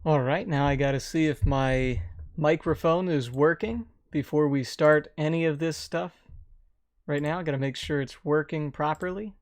All right, now I gotta see if my microphone is working before we start any of this stuff. Right now, I gotta make sure it's working properly.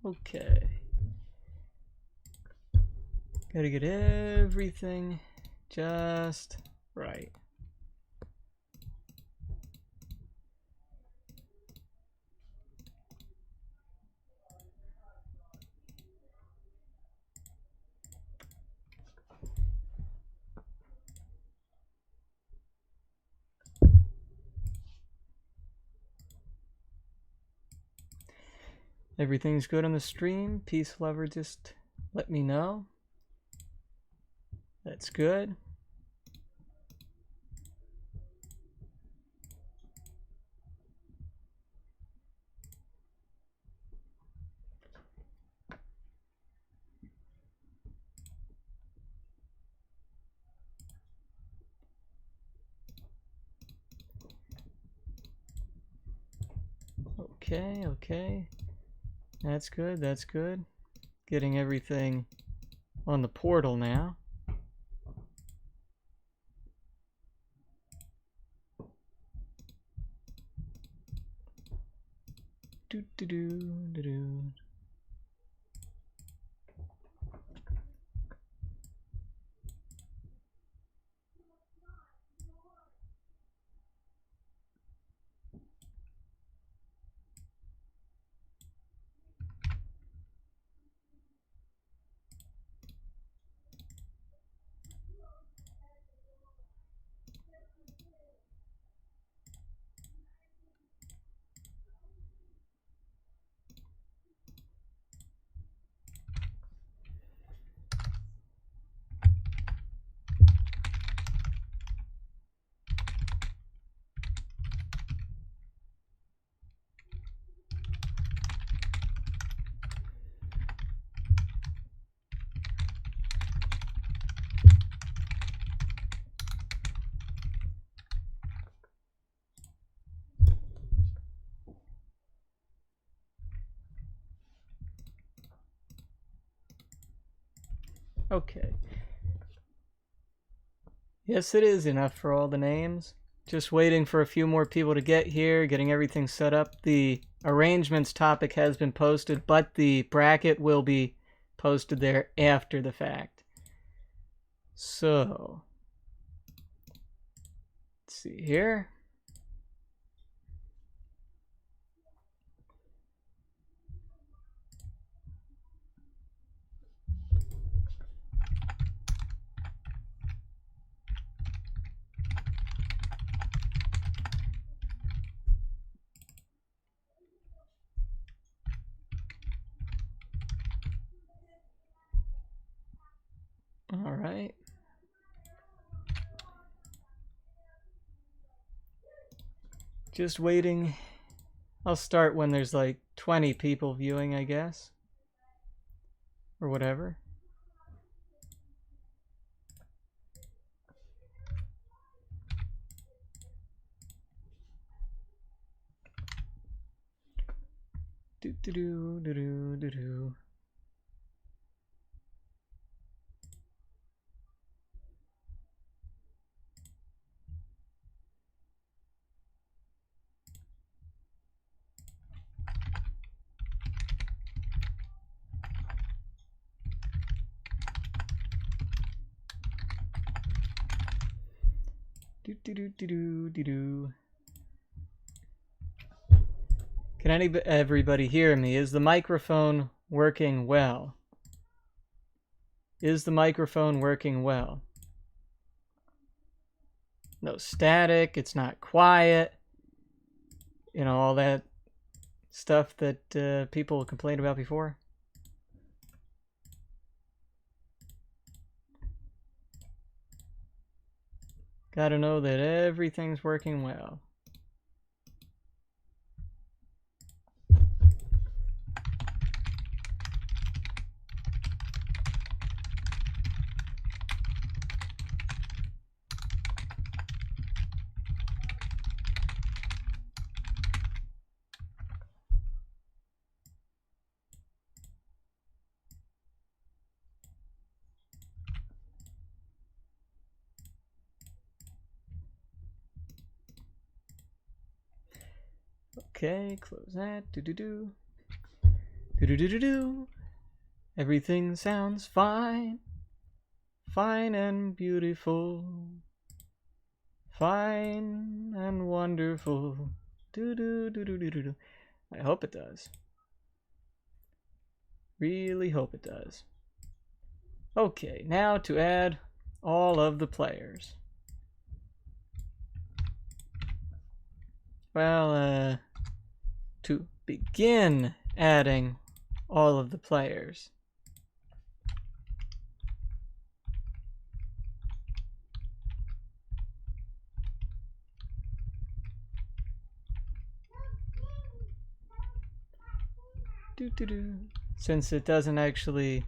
Okay. Gotta get everything just right. Everything's good on the stream. Peace lover, just let me know. That's good. Okay. That's good, that's good. Getting everything on the portal now. Do-do-do-do-do. Okay. Yes, it is enough for all the names. Just waiting for a few more people to get here, getting everything set up. The arrangements topic has been posted, but the bracket will be posted there after the fact. So, let's see here. All right. Just waiting. I'll start when there's like 20 people viewing, I guess. Or whatever. Do-do-do-do-do-do-do. Can everybody hear me? Is the microphone working well? Is the microphone working well? No static, it's not quiet. You know, all that stuff that people complained about before. Gotta know that everything's working well. Okay, close that. Do-do-do. Do-do-do-do-do. Everything sounds fine. Fine and beautiful. Fine and wonderful. Do-do-do-do-do-do. I hope it does. Really hope it does. Okay, now to add all of the players. Well, to begin adding all of the players. Since it doesn't actually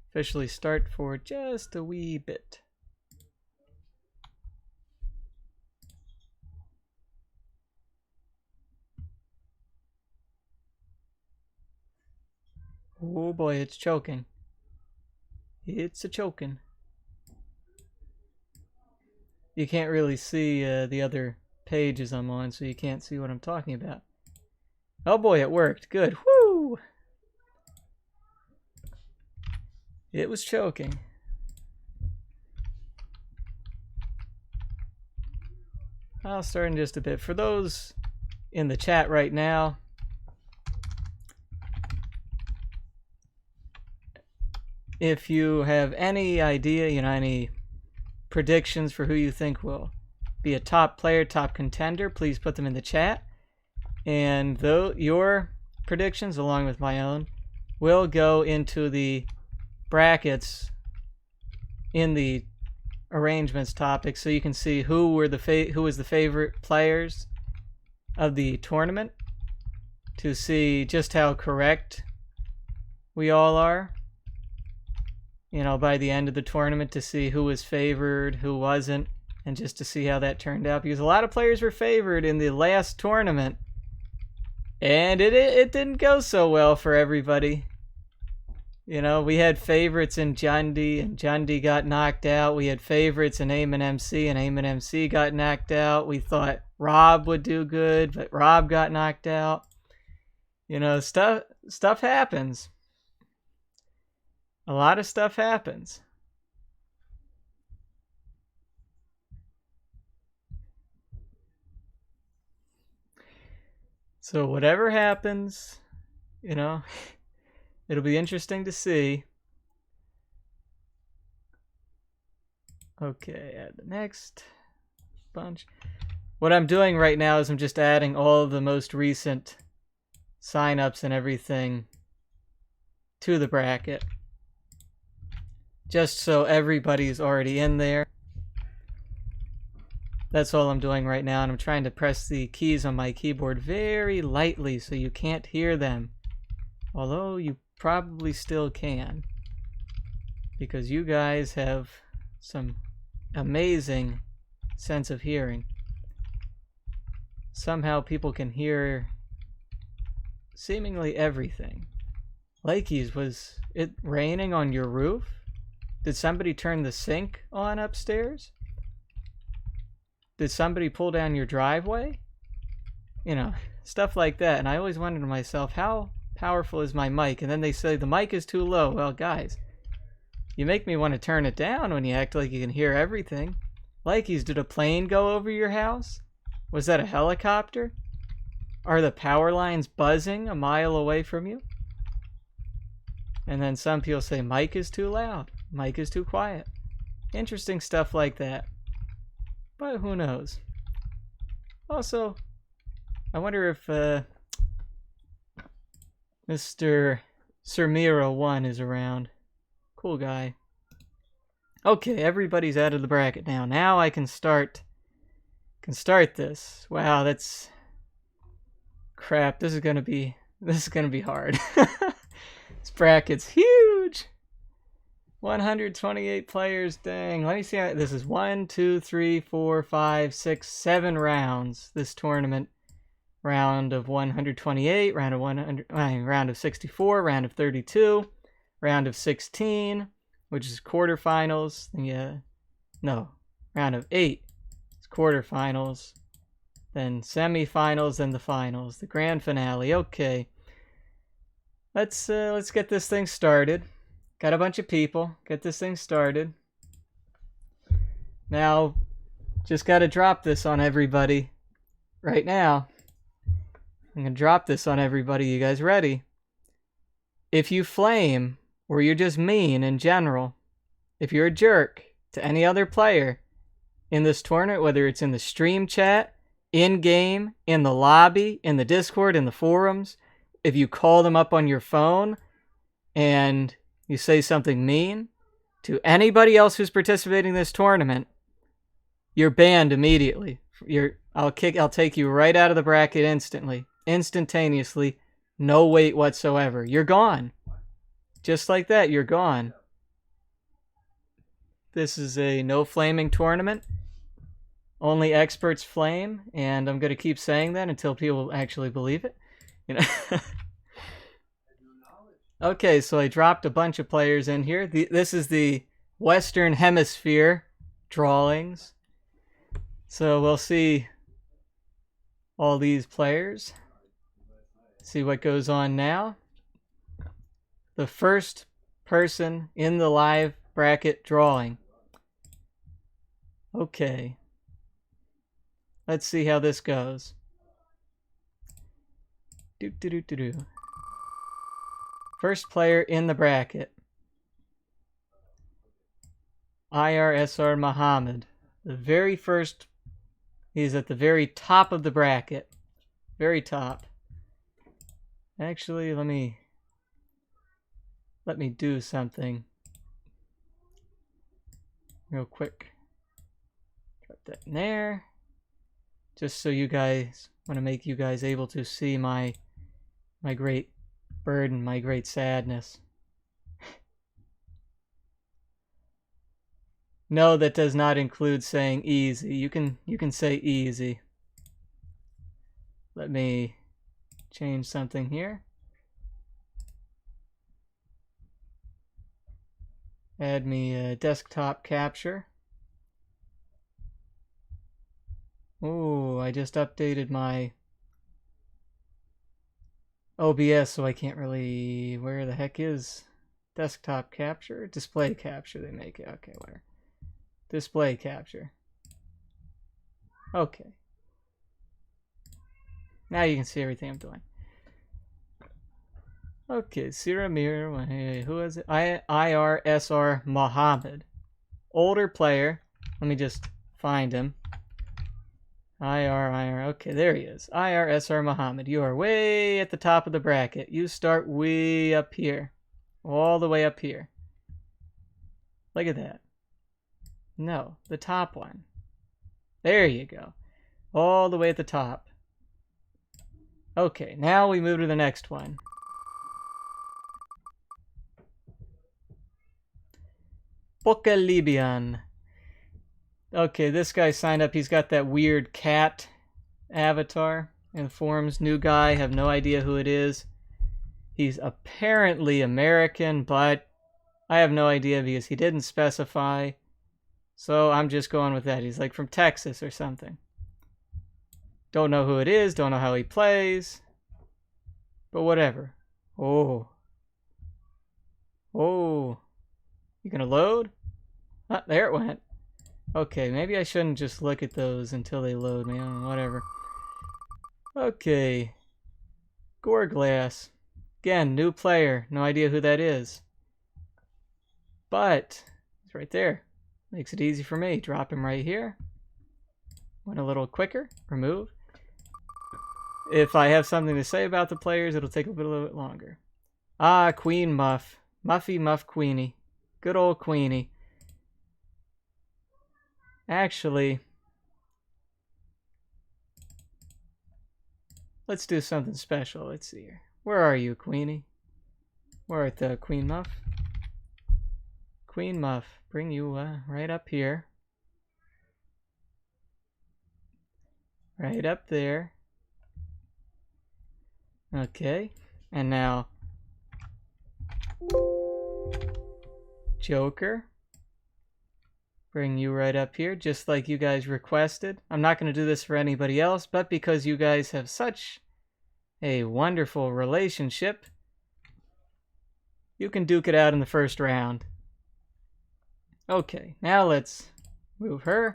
officially start for just a wee bit. Oh boy, it's choking. It's a choking. You can't really see the other pages I'm on, so you can't see what I'm talking about. Oh boy, it worked. Good. Woo! It was choking. I'll start in just a bit. For those in the chat right now, if you have any idea, you know, any predictions for who you think will be a top player, top contender, please put them in the chat. And though your predictions, along with my own, will go into the brackets in the arrangements topic, so you can see who was the favorite players of the tournament, to see just how correct we all are. You know, by the end of the tournament, to see who was favored, who wasn't, and just to see how that turned out, because a lot of players were favored in the last tournament, and it didn't go so well for everybody. You know, we had favorites in Jundi, and Jundi got knocked out. We had favorites in Aim and MC, and Aim and MC got knocked out. We thought Rob would do good, but Rob got knocked out. You know, stuff happens. A lot of stuff happens. So whatever happens, you know, it'll be interesting to see. Okay, add the next bunch. What I'm doing right now is I'm just adding all of the most recent signups and everything to the bracket, just so everybody's already in there. That's all I'm doing right now, and I'm trying to press the keys on my keyboard very lightly so you can't hear them. Although you probably still can, because you guys have some amazing sense of hearing. Somehow people can hear seemingly everything. Lakeys, was it raining on your roof? Did somebody turn the sink on upstairs? Did somebody pull down your driveway? You know, stuff like that. And I always wondered to myself, how powerful is my mic? And then they say the mic is too low. Well, guys, you make me want to turn it down when you act like you can hear everything. Likeys, did a plane go over your house? Was that a helicopter? Are the power lines buzzing a mile away from you? And then some people say, mic is too loud. Mic is too quiet. Interesting stuff like that. But who knows? Also, I wonder if Mr. Sermiro1 is around. Cool guy. Okay, everybody's out of the bracket now. Now I can start this. Wow, that's crap. This is gonna be hard. This bracket's huge. 128 players, dang. Let me see how this is. 1, 2, 3, 4, 5, 6, 7 rounds. This tournament. Round of 128, round of 64, round of 32, round of 16, which is quarterfinals. Round of 8 is quarterfinals, then semifinals, then the finals, the grand finale. Okay, let's get this thing started. Got a bunch of people. Get this thing started. Now, just got to drop this on everybody right now. I'm going to drop this on everybody. You guys ready? If you flame, or you're just mean in general, if you're a jerk to any other player in this tournament, whether it's in the stream chat, in-game, in the lobby, in the Discord, in the forums, if you call them up on your phone and you say something mean to anybody else who's participating in this tournament, you're banned immediately. I'll take you right out of the bracket instantly. Instantaneously, no wait whatsoever. You're gone. Just like that, you're gone. This is a no flaming tournament. Only experts flame, and I'm going to keep saying that until people actually believe it. Okay, so I dropped a bunch of players in here. This is the Western Hemisphere drawings. So we'll see all these players. See what goes on now. The first person in the live bracket drawing. Okay. Let's see how this goes. First player in the bracket. IRSR Muhammad. The very first. He's at the very top of the bracket. Very top. Actually, let me do something real quick. Drop that in there. Just so you guys, want to make you guys able to see my great burden, my great sadness. No, that does not include saying easy. You can say easy. Let me change something here. Add me a desktop capture. Oh, I just updated my OBS, so I can't really... Where the heck is desktop capture? Display capture, they make it. Okay, where? Display capture. Okay. Now you can see everything I'm doing. Okay, Siramir, hey, who is it? IRSR Muhammad. Older player. Let me just find him. Okay, there he is. IRSR Muhammad. You are way at the top of the bracket. You start way up here. All the way up here. Look at that. No, the top one. There you go. All the way at the top. Okay, now we move to the next one. Boca Libyan. Okay, this guy signed up. He's got that weird cat avatar in the forums. New guy, have no idea who it is. He's apparently American, but I have no idea because he didn't specify. So I'm just going with that. He's like from Texas or something. Don't know who it is. Don't know how he plays. But whatever. Oh. Oh. You gonna load? Ah, there it went. Okay, maybe I shouldn't just look at those until they load me. Whatever. Okay. Gorglass. Again, new player. No idea who that is. But it's right there. Makes it easy for me. Drop him right here. Went a little quicker. Remove. If I have something to say about the players, it'll take a little bit longer. Ah, Queen Muff. Muffy Muff Queenie. Good old Queenie. Actually, let's do something special. Let's see here. Where are you, Queenie? Where art thou, Queen Muff? Queen Muff. Bring you right up here. Right up there. Okay. And now, Joker. Bring you right up here, just like you guys requested. I'm not going to do this for anybody else, but because you guys have such a wonderful relationship, you can duke it out in the first round. Okay, now let's move her.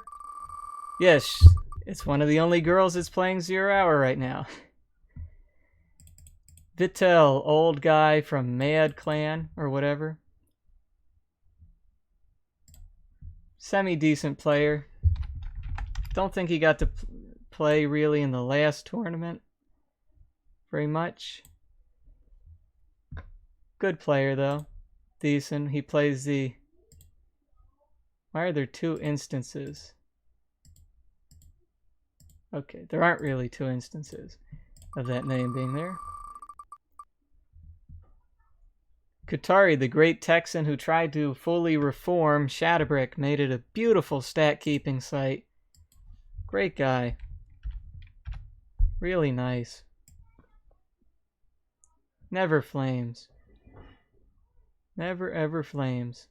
Yes, it's one of the only girls that's playing 0 Hour right now. Vittel, old guy from Mad Clan or whatever. Semi-decent player. Don't think he got to play really in the last tournament very much. Good player though. Decent. He plays the... Why are there 2 instances? Okay, there aren't really 2 instances of that name being there. Qatari, the great Texan who tried to fully reform Shadowbrick, made it a beautiful stat-keeping site. Great guy. Really nice. Never flames. Never ever flames.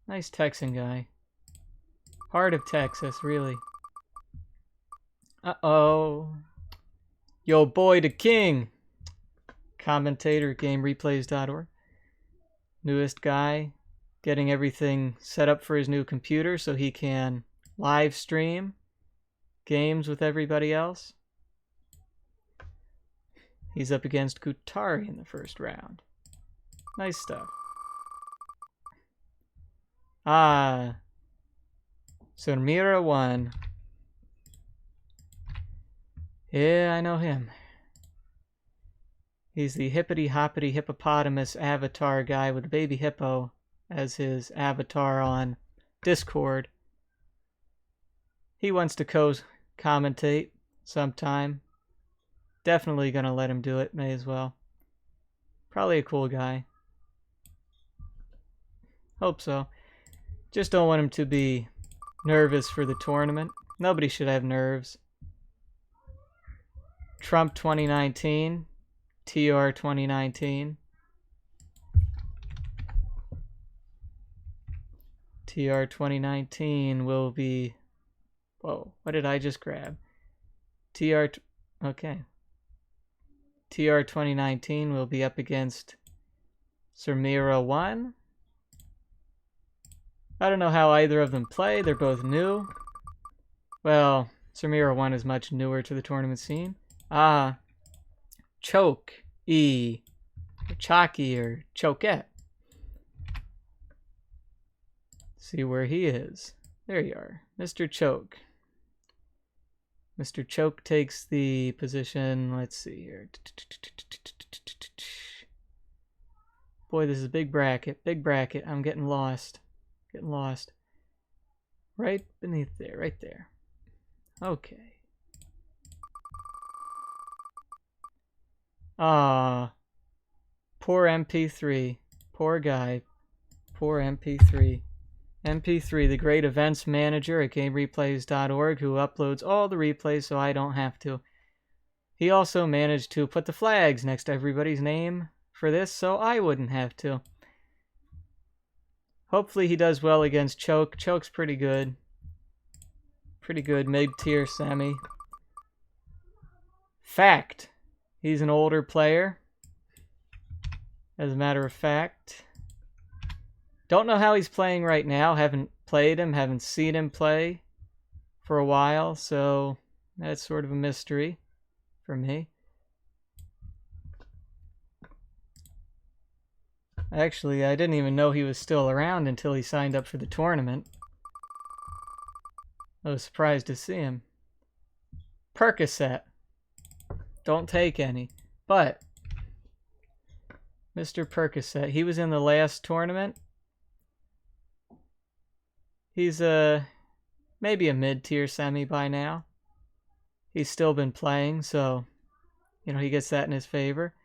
Nice Texan guy. Heart of Texas, really. Uh-oh. Yo boy the king. Commentator at GameReplays.org. Newest guy. Getting everything set up for his new computer so he can live stream games with everybody else. He's up against Qatari in the first round. Nice stuff. Ah. Surmira 1. Yeah, I know him. He's the hippity-hoppity hippopotamus avatar guy with a baby hippo as his avatar on Discord. He wants to commentate sometime. Definitely gonna let him do it, may as well. Probably a cool guy. Hope so. Just don't want him to be nervous for the tournament. Nobody should have nerves. Trump 2019. TR 2019. TR 2019 will be... Whoa, what did I just grab? Okay. TR 2019 will be up against Surmira 1. I don't know how either of them play. They're both new. Well, Surmira 1 is much newer to the tournament scene. Ah, Choke, E, or Chalky, or Chokette. See where he is. There you are, Mr. Choke. Mr. Choke takes the position, let's see here. Boy, this is a big bracket, I'm getting lost. Right beneath there, right there. Okay. Ah, poor MP3. Poor guy. Poor MP3. MP3, the great events manager at GameReplays.org, who uploads all the replays so I don't have to. He also managed to put the flags next to everybody's name for this so I wouldn't have to. Hopefully he does well against Choke. Choke's pretty good. Pretty good mid-tier semi. Fact. He's an older player. As a matter of fact. Don't know how he's playing right now. Haven't played him, haven't seen him play for a while, so that's sort of a mystery for me. Actually, I didn't even know he was still around until he signed up for the tournament. I was surprised to see him. Percocet. Don't take any. But Mr. Percocet, he was in the last tournament. He's maybe a mid-tier semi by now. He's still been playing, so you know he gets that in his favor.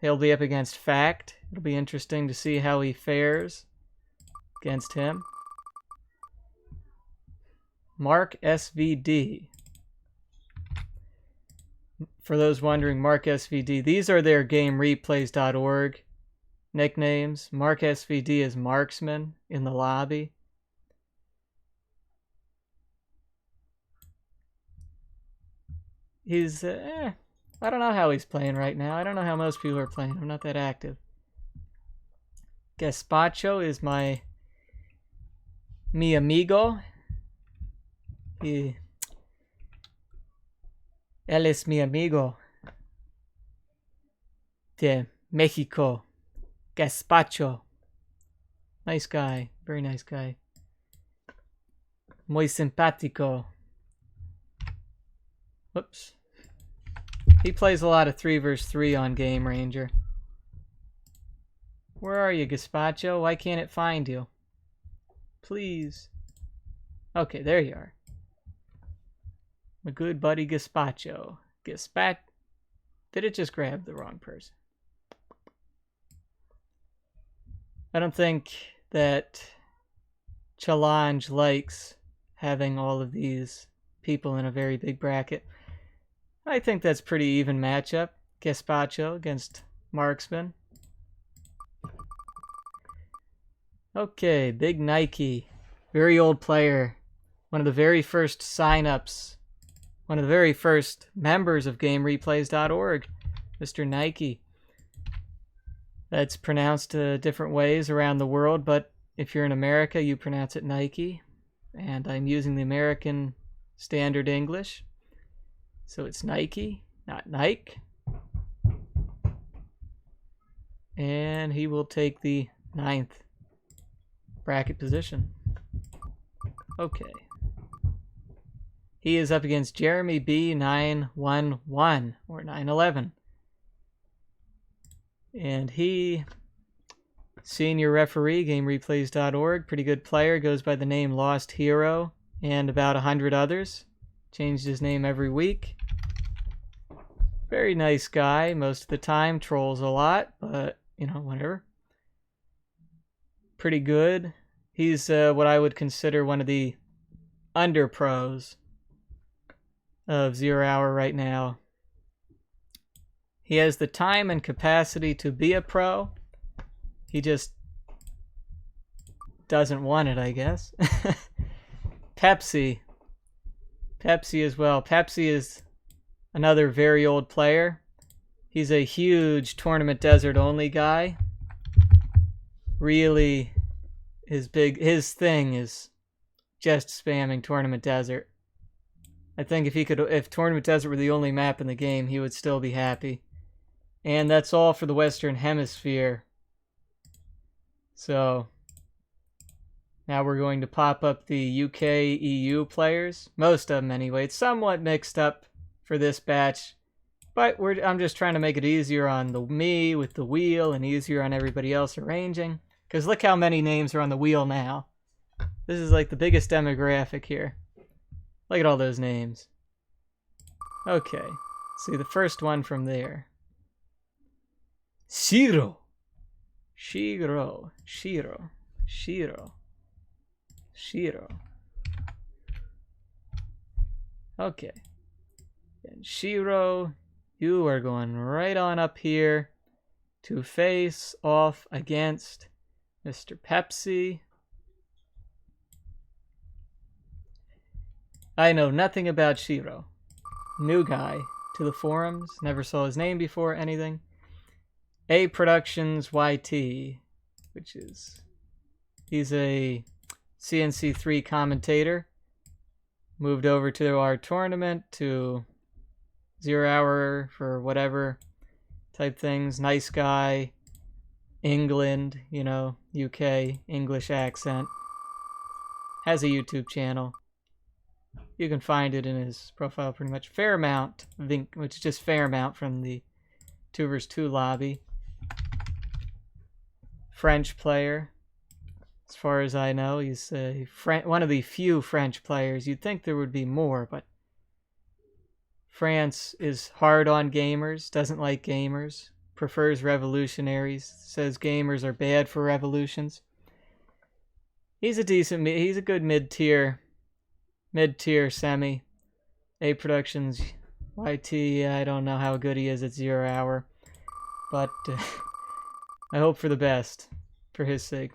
He'll be up against Fact. It'll be interesting to see how he fares against him. Mark SVD. For those wondering, Mark SVD, these are their GameReplays.org nicknames. Mark SVD is Marksman in the lobby. He's, I don't know how he's playing right now. I don't know how most people are playing. I'm not that active. Gazpacho is mi amigo. Él es mi amigo de Mexico. Gazpacho. Nice guy. Very nice guy. Muy simpático. Whoops. He plays a lot of 3 vs 3 on Game Ranger. Where are you, Gazpacho? Why can't it find you? Please. Okay, there you are. My good buddy Gazpacho. Did it just grab the wrong person? I don't think that Challenge likes having all of these people in a very big bracket. I think that's pretty even matchup. Gazpacho against Marksman. Okay, Big Nike. Very old player. One of the very first signups. One of the very first members of GameReplays.org. Mr. Nike. That's pronounced different ways around the world, but if you're in America, you pronounce it Nike. And I'm using the American Standard English. So it's Nike, not Nike. And he will take the 9th bracket position. Okay. He is up against Jeremy B 911 or 911. And he, senior referee, GameReplays.org, pretty good player, goes by the name Lost Hero, and about 100 others. Changed his name every week. Very nice guy most of the time, trolls a lot, but, you know, whatever. Pretty good. He's what I would consider one of the under pros of 0 Hour right now. He has the time and capacity to be a pro. He just doesn't want it, I guess. Pepsi as well. Pepsi is another very old player. He's a huge Tournament Desert only guy. Really, his thing is just spamming Tournament Desert. I think if Tournament Desert were the only map in the game, he would still be happy. And that's all for the Western Hemisphere. So now we're going to pop up the UK EU players. Most of them anyway. It's somewhat mixed up for this batch. But I'm just trying to make it easier on me with the wheel and easier on everybody else arranging. Because look how many names are on the wheel now. This is like the biggest demographic here. Look at all those names. Okay. See the first one from there. Shiro. Okay. And Shiro, you are going right on up here to face off against Mr. Pepsi. I know nothing about Shiro. New guy to the forums. Never saw his name before, anything. A Productions YT, which is He's a CNC3 commentator. Moved over to our tournament to 0 hour for whatever type things. Nice guy. England, you know, UK, English accent. Has a YouTube channel. You can find it in his profile pretty much. Fairmount, which is just Fairmount from the 2vs2 lobby. French player. As far as I know, he's one of the few French players. You'd think there would be more, but France is hard on gamers, doesn't like gamers, prefers revolutionaries, says gamers are bad for revolutions. He's a good mid-tier semi. A Productions, YT, I don't know how good he is at 0 hour, but I hope for the best, for his sake.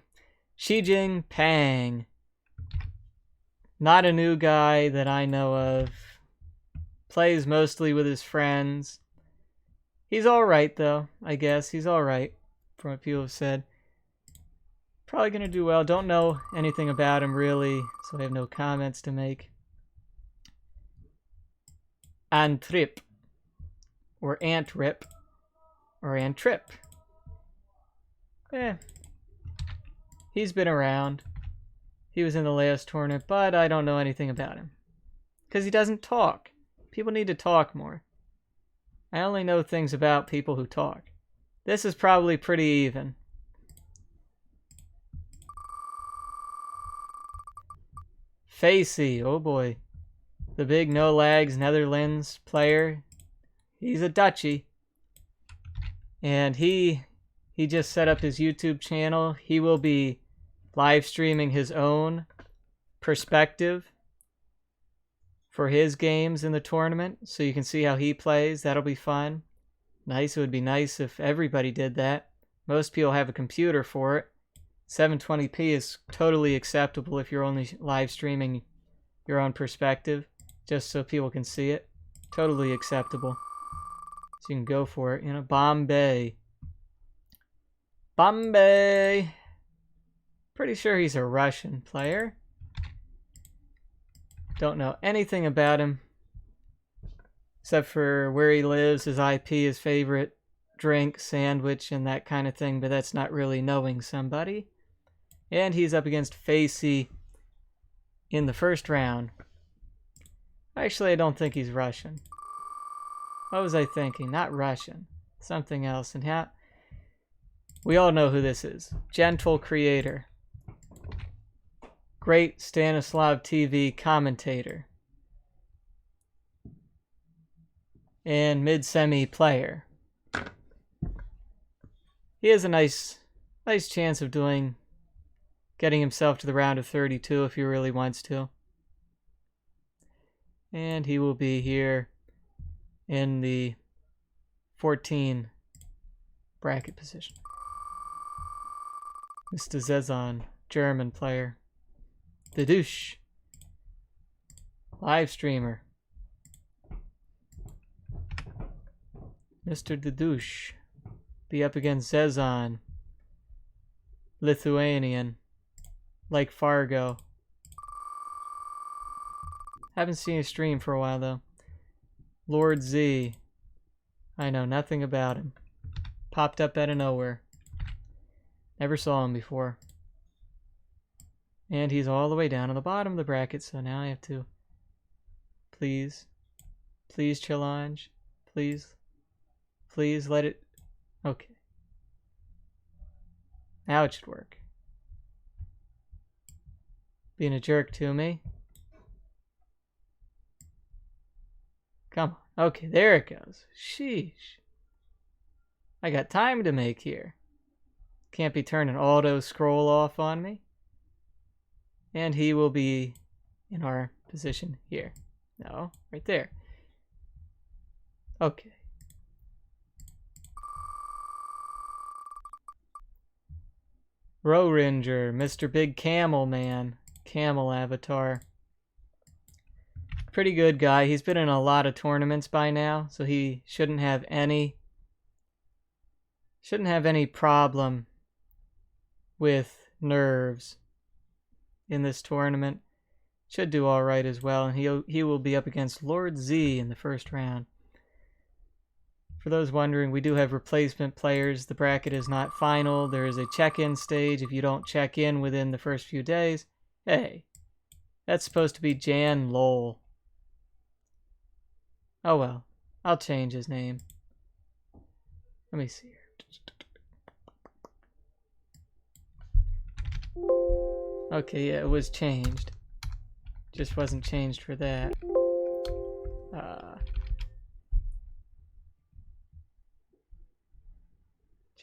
Xi Jinping. Not a new guy that I know of. Plays mostly with his friends. He's alright, though, I guess. He's alright, from what people have said. Probably going to do well. Don't know anything about him, really, so I have no comments to make. Antrip. Or Antrip. Or Antrip. He's been around. He was in the last tournament, but I don't know anything about him. Because he doesn't talk. People need to talk more. I only know things about people who talk. This is probably pretty even. Facey, oh boy. The big no lags Netherlands player. He's a Dutchie. And he just set up his YouTube channel. He will be live streaming his own perspective for his games in the tournament, so you can see how he plays. That'll be fun. Nice. It would be nice if everybody did that. Most people have a computer for it. 720p is totally acceptable if you're only live streaming your own perspective, just so people can see it. Totally acceptable. So you can go for it. You know, Bombay. Pretty sure he's a Russian player. Don't know anything about him. Except for where he lives, his IP, his favorite drink, sandwich, and that kind of thing. But that's not really knowing somebody. And he's up against Facey in the first round. Actually, I don't think he's Russian. What was I thinking? Not Russian. Something else. And how... We all know who this is. Gentle creator. Great Stanislav TV commentator. And mid-semi player. He has a nice chance of getting himself to the round of 32 if he really wants to. And he will be here in the 14 bracket position. Mr. Zezon, German player. The douche. Live streamer. Mr. The douche. Be up against Zezon. Lithuanian. Like Fargo. Haven't seen a stream for a while though. Lord Z. I know nothing about him. Popped up out of nowhere. Never saw him before. And he's all the way down on the bottom of the bracket, so now I have to... Please challenge. Please let it... Okay. Now it should work. Being a jerk to me. Come on. Okay, there it goes. Sheesh. I got time to make here. Can't be turning auto scroll off on me. And he will be in our position here. No, right there. Okay. Row Ranger, Mr. Big Camel Man. Camel avatar. Pretty good guy. He's been in a lot of tournaments by now, so he shouldn't have any problem with nerves. in this tournament. Should do all right as well, and he will be up against Lord Z in the first round. For those wondering, we do have replacement players. The bracket is not final. There is a check-in stage. If you don't check in within the first few days, hey, that's supposed to be Jan Lowell. Oh well, I'll change his name. Let me see here. Okay, yeah, it was changed. Just wasn't changed for that.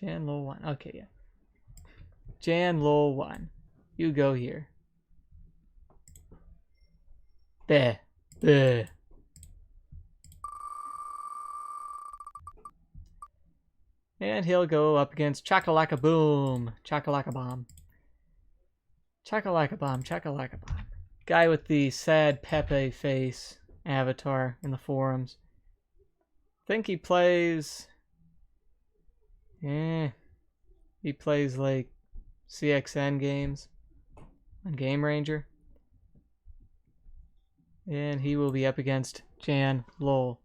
Jan Lowell 1. Okay, yeah. Jan Lowell 1. You go here. Bleh. Bleh. And he'll go up against Chakalaka Boom. Chakalaka Bomb. Chakalaka Bomb. Chakalaka Bomb. Guy with the sad Pepe face avatar in the forums. Think he plays... he plays like CXN games on Game Ranger. And he will be up against Jan Lowell.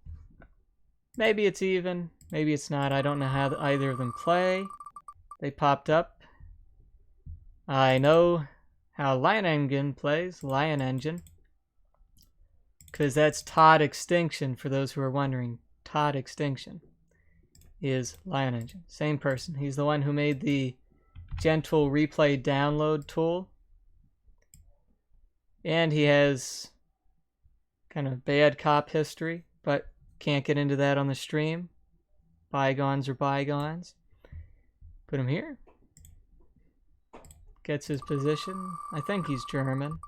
Maybe it's even, maybe it's not. I don't know how either of them play. They popped up. I know how Lion Engine plays, Lion Engine. Because that's Todd Extinction, for those who are wondering. Todd Extinction is Lion Engine. Same person. He's the one who made the gentle replay download tool. And he has kind of bad cop history, but can't get into that on the stream. Bygones are bygones. Put him here. Gets his position. I think he's German.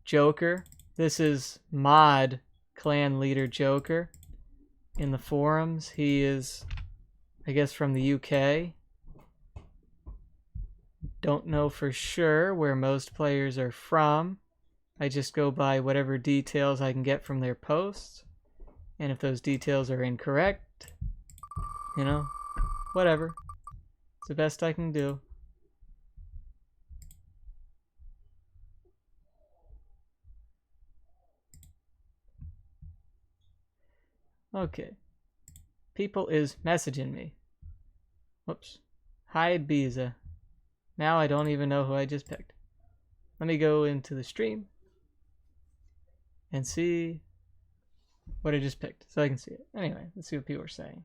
Joker. This is Mod clan leader Joker. In the forums, he is, I guess, from the UK. Don't know for sure where most players are from. I just go by whatever details I can get from their posts. And if those details are incorrect, you know, whatever. It's the best I can do. Okay. People is messaging me. Whoops. Hi, Biza. Now I don't even know who I just picked. Let me go into the stream and see what I just picked so I can see it. Anyway, let's see what people are saying.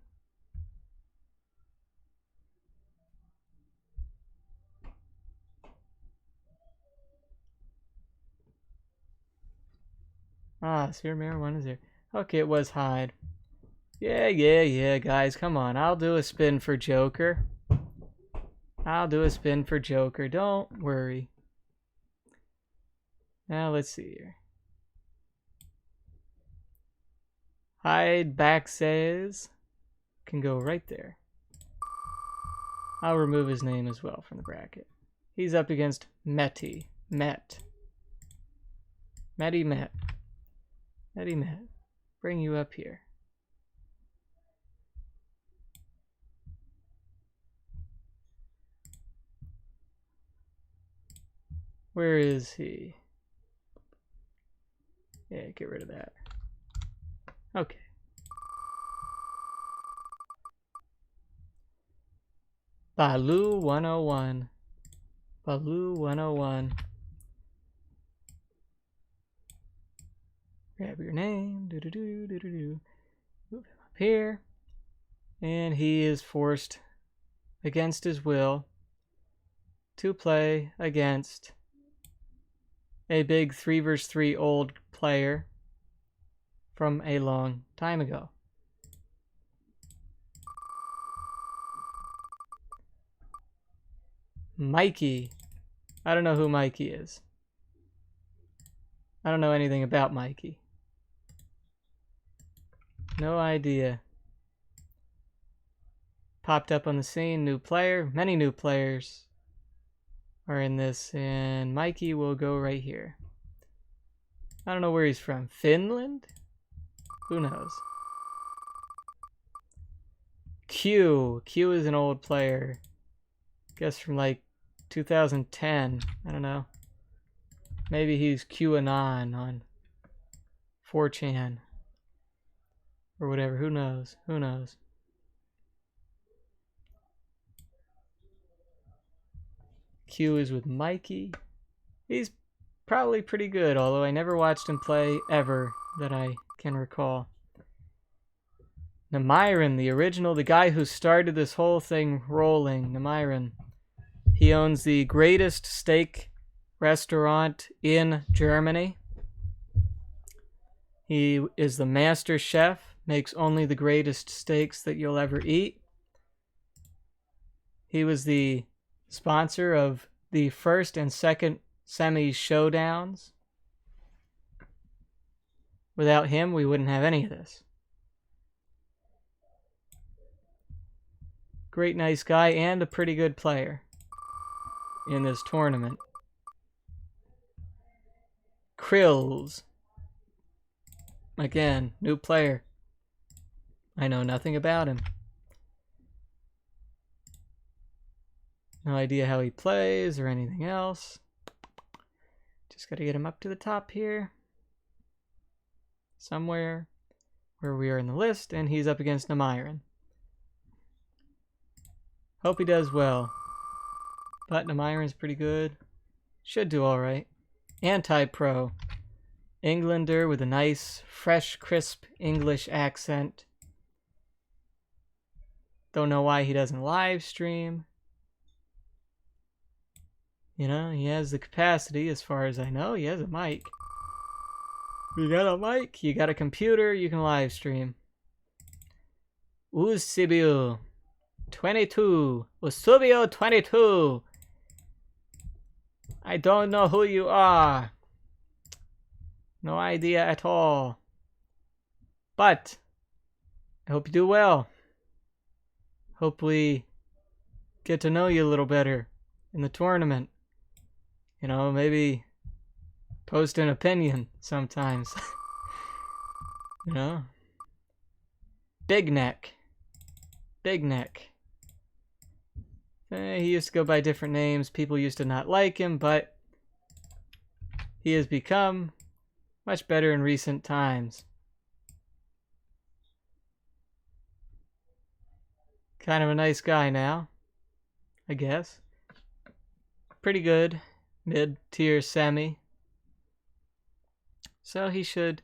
Ah, Sphere Mirror 1 is here. Okay, it was Hyde. Yeah, guys, come on. I'll do a spin for Joker. I'll do a spin for Joker. Don't worry. Now, let's see here. Hyde back says can go right there. I'll remove his name as well from the bracket. He's up against Metty. Met. Metty Met. Metty Met. Bring you up here. Where is he? Yeah, get rid of that. Okay. Baloo 101. Baloo 101. Grab your name. Move him up here. And he is forced against his will to play against a big 3 vs 3 old player from a long time ago. Mikey. I don't know who Mikey is. I don't know anything about Mikey. No idea. Popped up on the scene, new player. Many new players are in this, and Mikey will go right here. I don't know where he's from. Finland? Who knows? Q. Q is an old player. Guess from like 2010. I don't know. Maybe he's QAnon on 4chan. Or whatever. Who knows? Who knows? Q is with Mikey. He's probably pretty good, although I never watched him play ever that I can recall. Namiran, the original, the guy who started this whole thing rolling, Namiran. He owns the greatest steak restaurant in Germany. He is the master chef, makes only the greatest steaks that you'll ever eat. He was the sponsor of the first and second SEMIS showdowns. Without him, we wouldn't have any of this. Great, nice guy, and a pretty good player in this tournament. Krills. Again, new player. I know nothing about him. No idea how he plays or anything else. Just gotta get him up to the top here. Somewhere where we are in the list, and he's up against Namiran. Hope he does well. But Namiran's pretty good. Should do alright. Anti-pro. Englander with a nice, fresh, crisp English accent. Don't know why he doesn't live stream. You know, he has the capacity as far as I know. He has a mic. You got a mic, you got a computer, you can live stream. Usubio 22. Usubio 22. I don't know who you are. No idea at all. But I hope you do well. Hope we get to know you a little better in the tournament. You know, maybe post an opinion sometimes. You know? Big Neck. Big Neck. He used to go by different names. People used to not like him, but he has become much better in recent times. Kind of a nice guy now, I guess. Pretty good. Mid-tier semi. So he should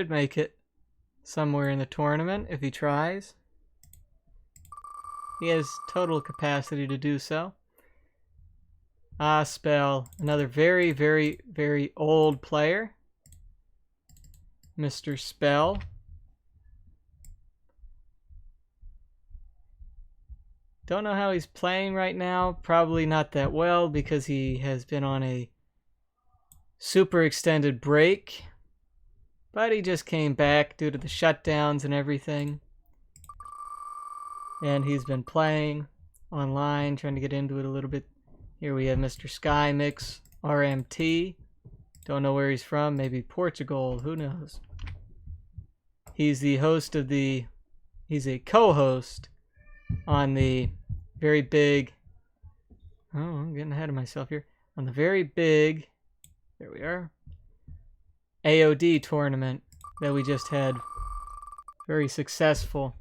make it somewhere in the tournament if he tries. He has total capacity to do so. Spell, another very, very, very old player. Mr. Spell. Don't know how he's playing right now. Probably not that well because he has been on a super extended break. But he just came back due to the shutdowns and everything. And he's been playing online, trying to get into it a little bit. Here we have Mr. SkyMix, RMT. Don't know where he's from. Maybe Portugal. Who knows? He's the host of the... He's a co-host on the very big... Oh, I'm getting ahead of myself here. On the very big... There we are. AOD tournament that we just had. Very successful.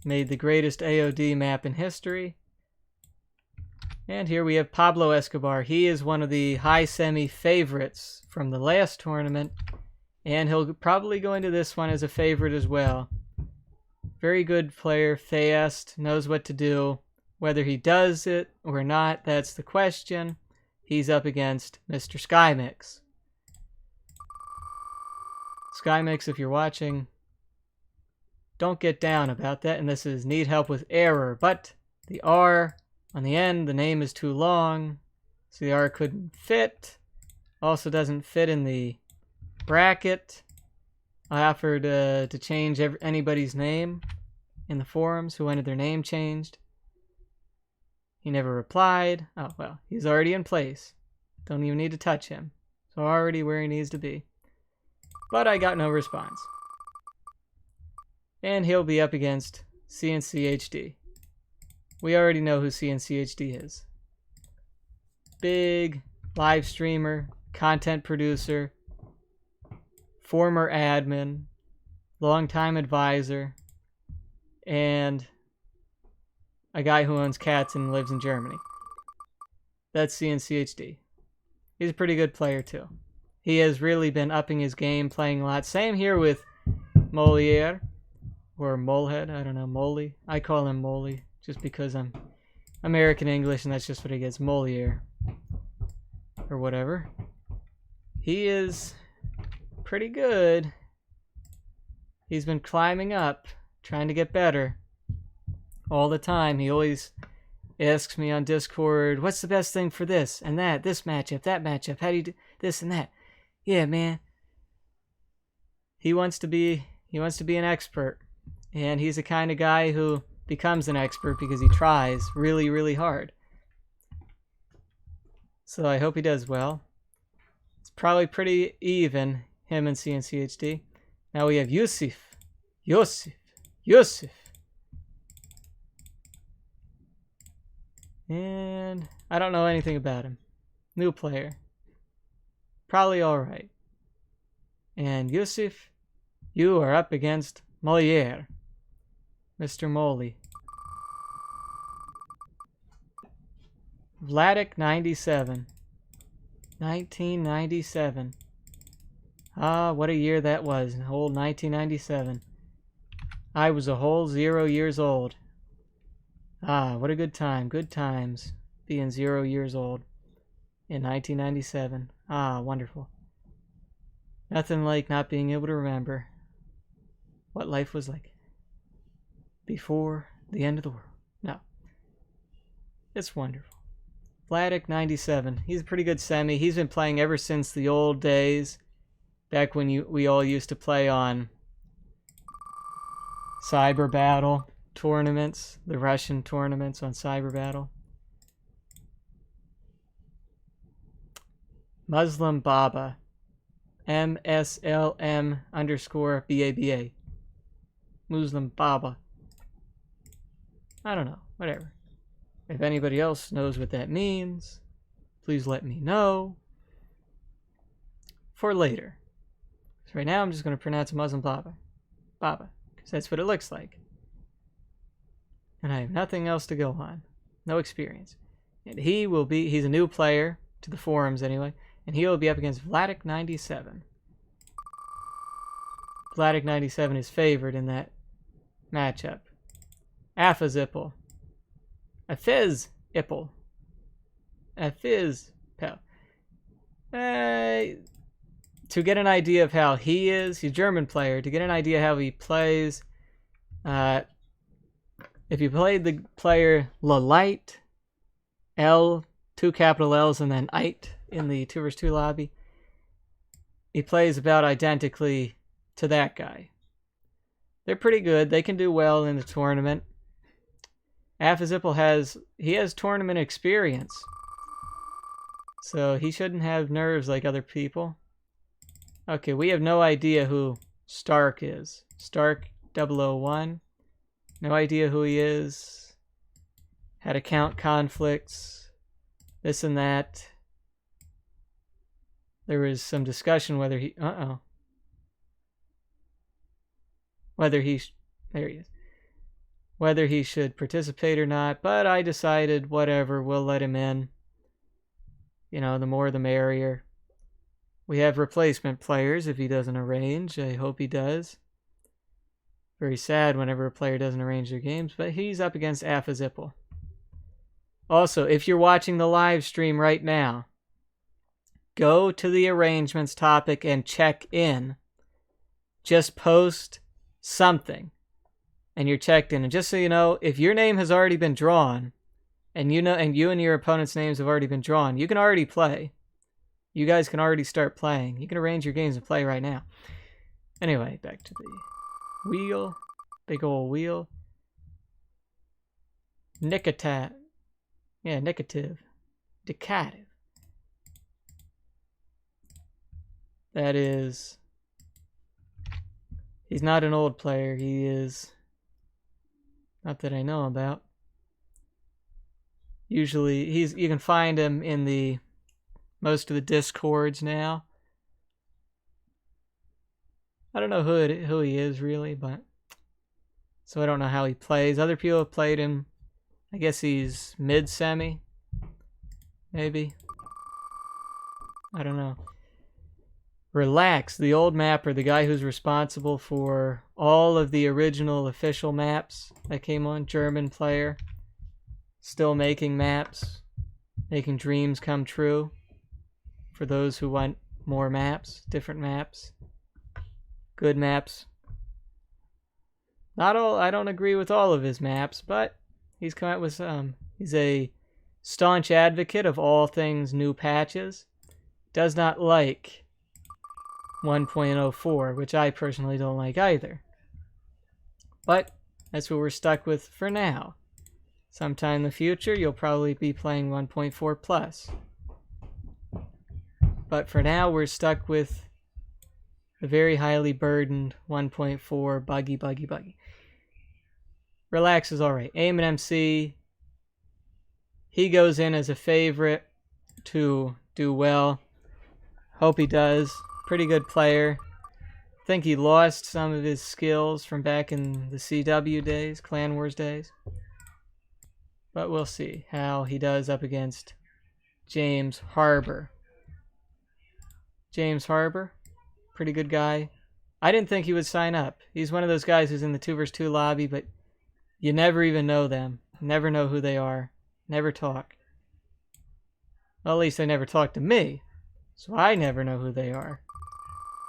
Made the greatest AOD map in history. And here we have Pablo Escobar. He is one of the high semi favorites from the last tournament. And he'll probably go into this one as a favorite as well. Very good player, fast, knows what to do. Whether he does it or not, that's the question. He's up against Mr. SkyMix. SkyMix, if you're watching, don't get down about that. And this is need help with error. But the R on the end, the name is too long. So the R couldn't fit. Also doesn't fit in the bracket. I offered to change anybody's name in the forums who wanted their name changed. He never replied. Oh, well, he's already in place. Don't even need to touch him. So already where he needs to be. But I got no response. And he'll be up against CNC HD. We already know who CNCHD is. Big live streamer, content producer, former admin, longtime advisor, and a guy who owns cats and lives in Germany. That's CNCHD. He's a pretty good player too. He has really been upping his game, playing a lot. Same here with Moliere, or Molehead, I don't know, Moley. I call him Moley, just because I'm American English and that's just what he gets, Moliere. Or whatever. He is pretty good. He's been climbing up, trying to get better all the time. He always asks me on Discord, what's the best thing for this and that, this matchup, that matchup, how do you do this and that? Yeah, man. He wants to be an expert, and he's the kind of guy who becomes an expert because he tries really, really hard. So I hope he does well. It's probably pretty even, him and CNCHD. Now we have Yusuf. And I don't know anything about him. New player. Probably alright. And Yusuf, you are up against Moliere. Mr. Moley. Vladik 97. 1997. Ah, what a year that was. Old 1997. I was a whole 0 years old. Ah, what a good time. Good times. Being 0 years old. In 1997. Ah, wonderful. Nothing like not being able to remember what life was like before the end of the world. No. It's wonderful. Vladik 97. He's a pretty good semi. He's been playing ever since the old days. Back when we all used to play on Cyber Battle tournaments. The Russian tournaments on Cyber Battle. Muslim Baba. MSLM_BABA. Muslim Baba. I don't know. Whatever. If anybody else knows what that means, please let me know for later. So right now I'm just going to pronounce Muslim Baba. Baba. Because that's what it looks like. And I have nothing else to go on. No experience. And he's a new player to the forums anyway. And he will be up against Vladik 97. Vladik 97 is favored in that matchup. Afazippel. Afizippel. Afizpel. To get an idea of how he is, he's a German player, to get an idea how he plays, if you played the player Lalight, L, 2 capital L's, and then Ite in the 2 vs 2 lobby, he plays about identically to that guy. They're pretty good. They can do well in the tournament. Afazippel has tournament experience, so he shouldn't have nerves like other people. Okay, we have no idea who Stark is. Stark 001. No idea who he is. Had account conflicts. This and that. There was some discussion whether he... There he is. Whether he should participate or not, but I decided, whatever, we'll let him in. You know, the more the merrier. We have replacement players if he doesn't arrange. I hope he does. Very sad whenever a player doesn't arrange their games, but he's up against Afazippel. Also, if you're watching the live stream right now, go to the arrangements topic and check in. Just post something. And you're checked in. And just so you know, if your name has already been drawn, and you and your opponent's names have already been drawn, you can already play. You guys can already start playing. You can arrange your games and play right now. Anyway, back to the wheel. Big old wheel. Nicotat. Yeah, Nicative. Decative. That is... He's not an old player. He is... Not that I know about. Usually, you can find him in the most of the Discords now. I don't know who he is really, but so I don't know how he plays. Other people have played him. I guess he's mid-semi, maybe. I don't know. Relax, the old mapper, the guy who's responsible for all of the original official maps that came on, German player. Still making maps, making dreams come true for those who want more maps, different maps, good maps. Not all, I don't agree with all of his maps, but he's come out with some. He's a staunch advocate of all things new patches. Does not like 1.04, which I personally don't like either. But that's what we're stuck with for now. Sometime in the future, you'll probably be playing 1.4 plus. But for now, we're stuck with the very highly burdened 1.4 buggy. Relax is alright. Aim and MC, he goes in as a favorite to do well. Hope he does. Pretty good player. I think he lost some of his skills from back in the CW days, Clan Wars days. But we'll see how he does up against James Harbor. James Harbor, pretty good guy. I didn't think he would sign up. He's one of those guys who's in the 2vs2 lobby, but you never even know them. Never know who they are. Never talk. Well, at least they never talk to me, so I never know who they are.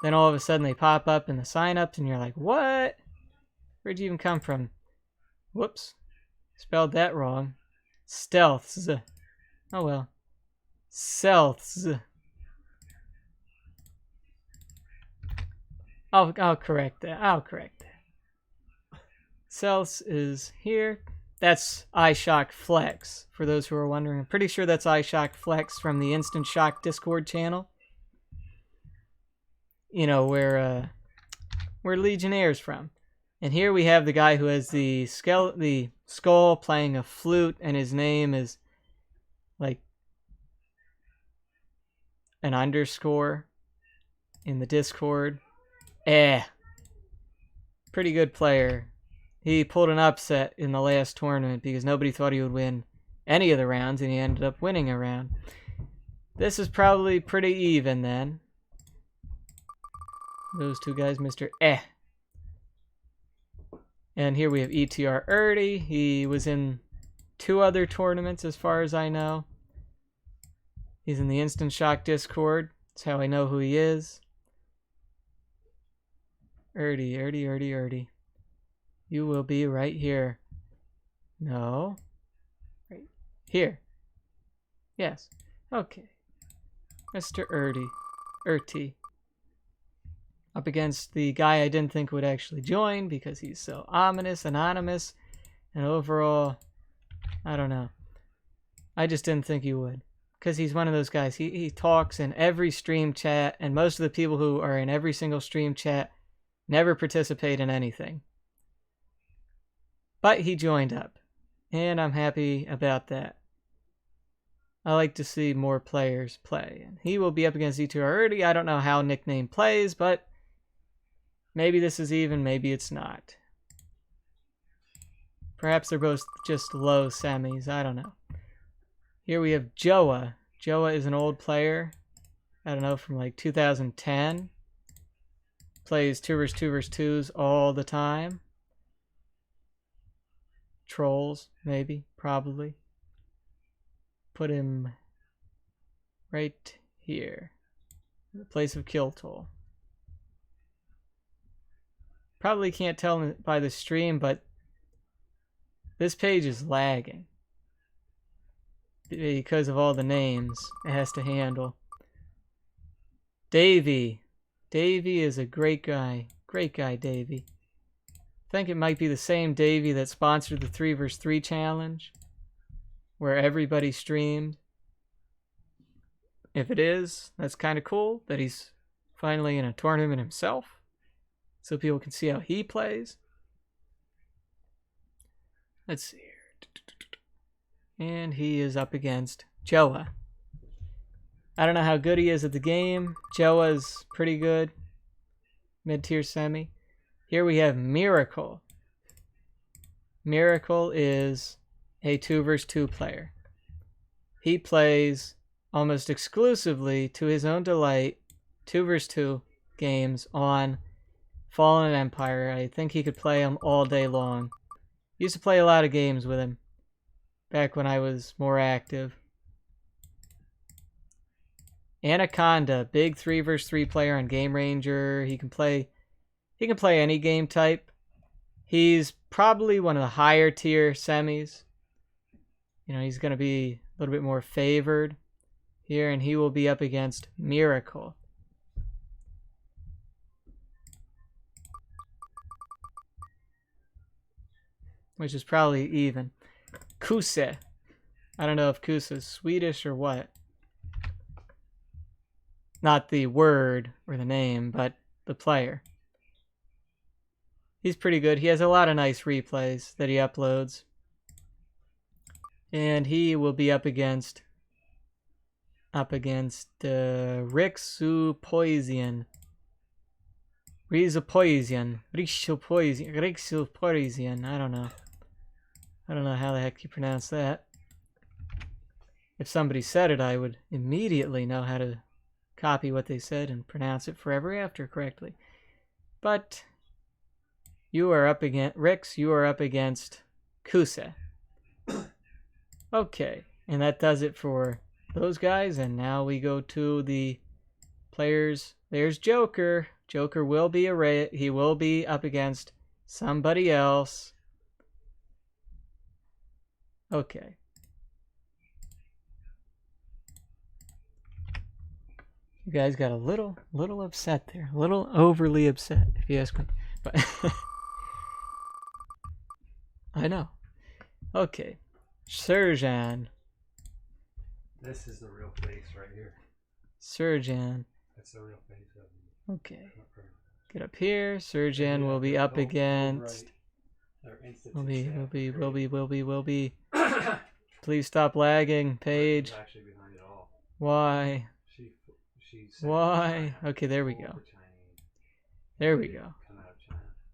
Then all of a sudden they pop up in the sign-ups and you're like, what? Where'd you even come from? Whoops. Spelled that wrong. Stealths. Oh well. Stealths. I'll correct that. Stealths is here. That's iShock Flex, for those who are wondering. I'm pretty sure that's iShock Flex from the Instant Shock Discord channel. You know, where Legionnaire's from. And here we have the guy who has the skull playing a flute, and his name is like an underscore in the Discord. Pretty good player. He pulled an upset in the last tournament because nobody thought he would win any of the rounds, and he ended up winning a round. This is probably pretty even then. Those two guys, Mr. And here we have ETR Erdy. He was in 2 other tournaments as far as I know. He's in the Instant Shock Discord. That's how I know who he is. Erdy. You will be right here. No. Right here. Yes. Okay. Mr. Erty. Up against the guy I didn't think would actually join because he's so ominous, anonymous, and overall, I don't know. I just didn't think he would. Because he's one of those guys. He talks in every stream chat, and most of the people who are in every single stream chat never participate in anything. But he joined up, and I'm happy about that. I like to see more players play. And he will be up against E2 already. I don't know how Nickname plays, but maybe this is even, maybe it's not. Perhaps they're both just low semis. I don't know. Here we have Joa. Joa is an old player. I don't know, from like 2010. Plays 2vs2s all the time. Trolls, maybe, probably. Put him right here. In the place of Kill Toll. Probably can't tell by the stream, but this page is lagging. Because of all the names it has to handle. Davey. Davey is a great guy. Great guy, Davey. I think it might be the same Davey that sponsored the 3vs3 challenge, where everybody streamed. If it is, that's kind of cool that he's finally in a tournament himself, so people can see how he plays. Let's see here. And he is up against Joa. I don't know how good he is at the game. Joa's pretty good. Mid-tier semi. Here we have Miracle. Miracle is a 2 vs 2 player. He plays almost exclusively, to his own delight, 2 vs 2 games on Fallen Empire. I think he could play them all day long. Used to play a lot of games with him back when I was more active. Anaconda, big 3 vs 3 player on Game Ranger. He can play any game type. He's probably one of the higher tier semis. You know, he's going to be a little bit more favored here, and he will be up against Miracle. Which is probably even. Kuse. I don't know if Kuse is Swedish or what. Not the word or the name, but the player. He's pretty good. He has a lot of nice replays that he uploads. And he will be up against Rixu Poison. Rixu Poison. I don't know. I don't know how the heck you pronounce that. If somebody said it, I would immediately know how to copy what they said and pronounce it forever after correctly. But you are up against Rix, you are up against Kuse. Okay, and that does it for those guys, and now we go to the players. There's Joker. Joker will be he will be up against somebody else. Okay. You guys got a little upset there. A little overly upset, if you ask me. But I know. Okay. Surgeon. This is the real face right here. Surgeon. That's the real face of him. Okay. Get up here. Surgeon will be up against. Will be. Please stop lagging, Paige. Actually behind it all. Why? Why? Okay, there we go. There we go.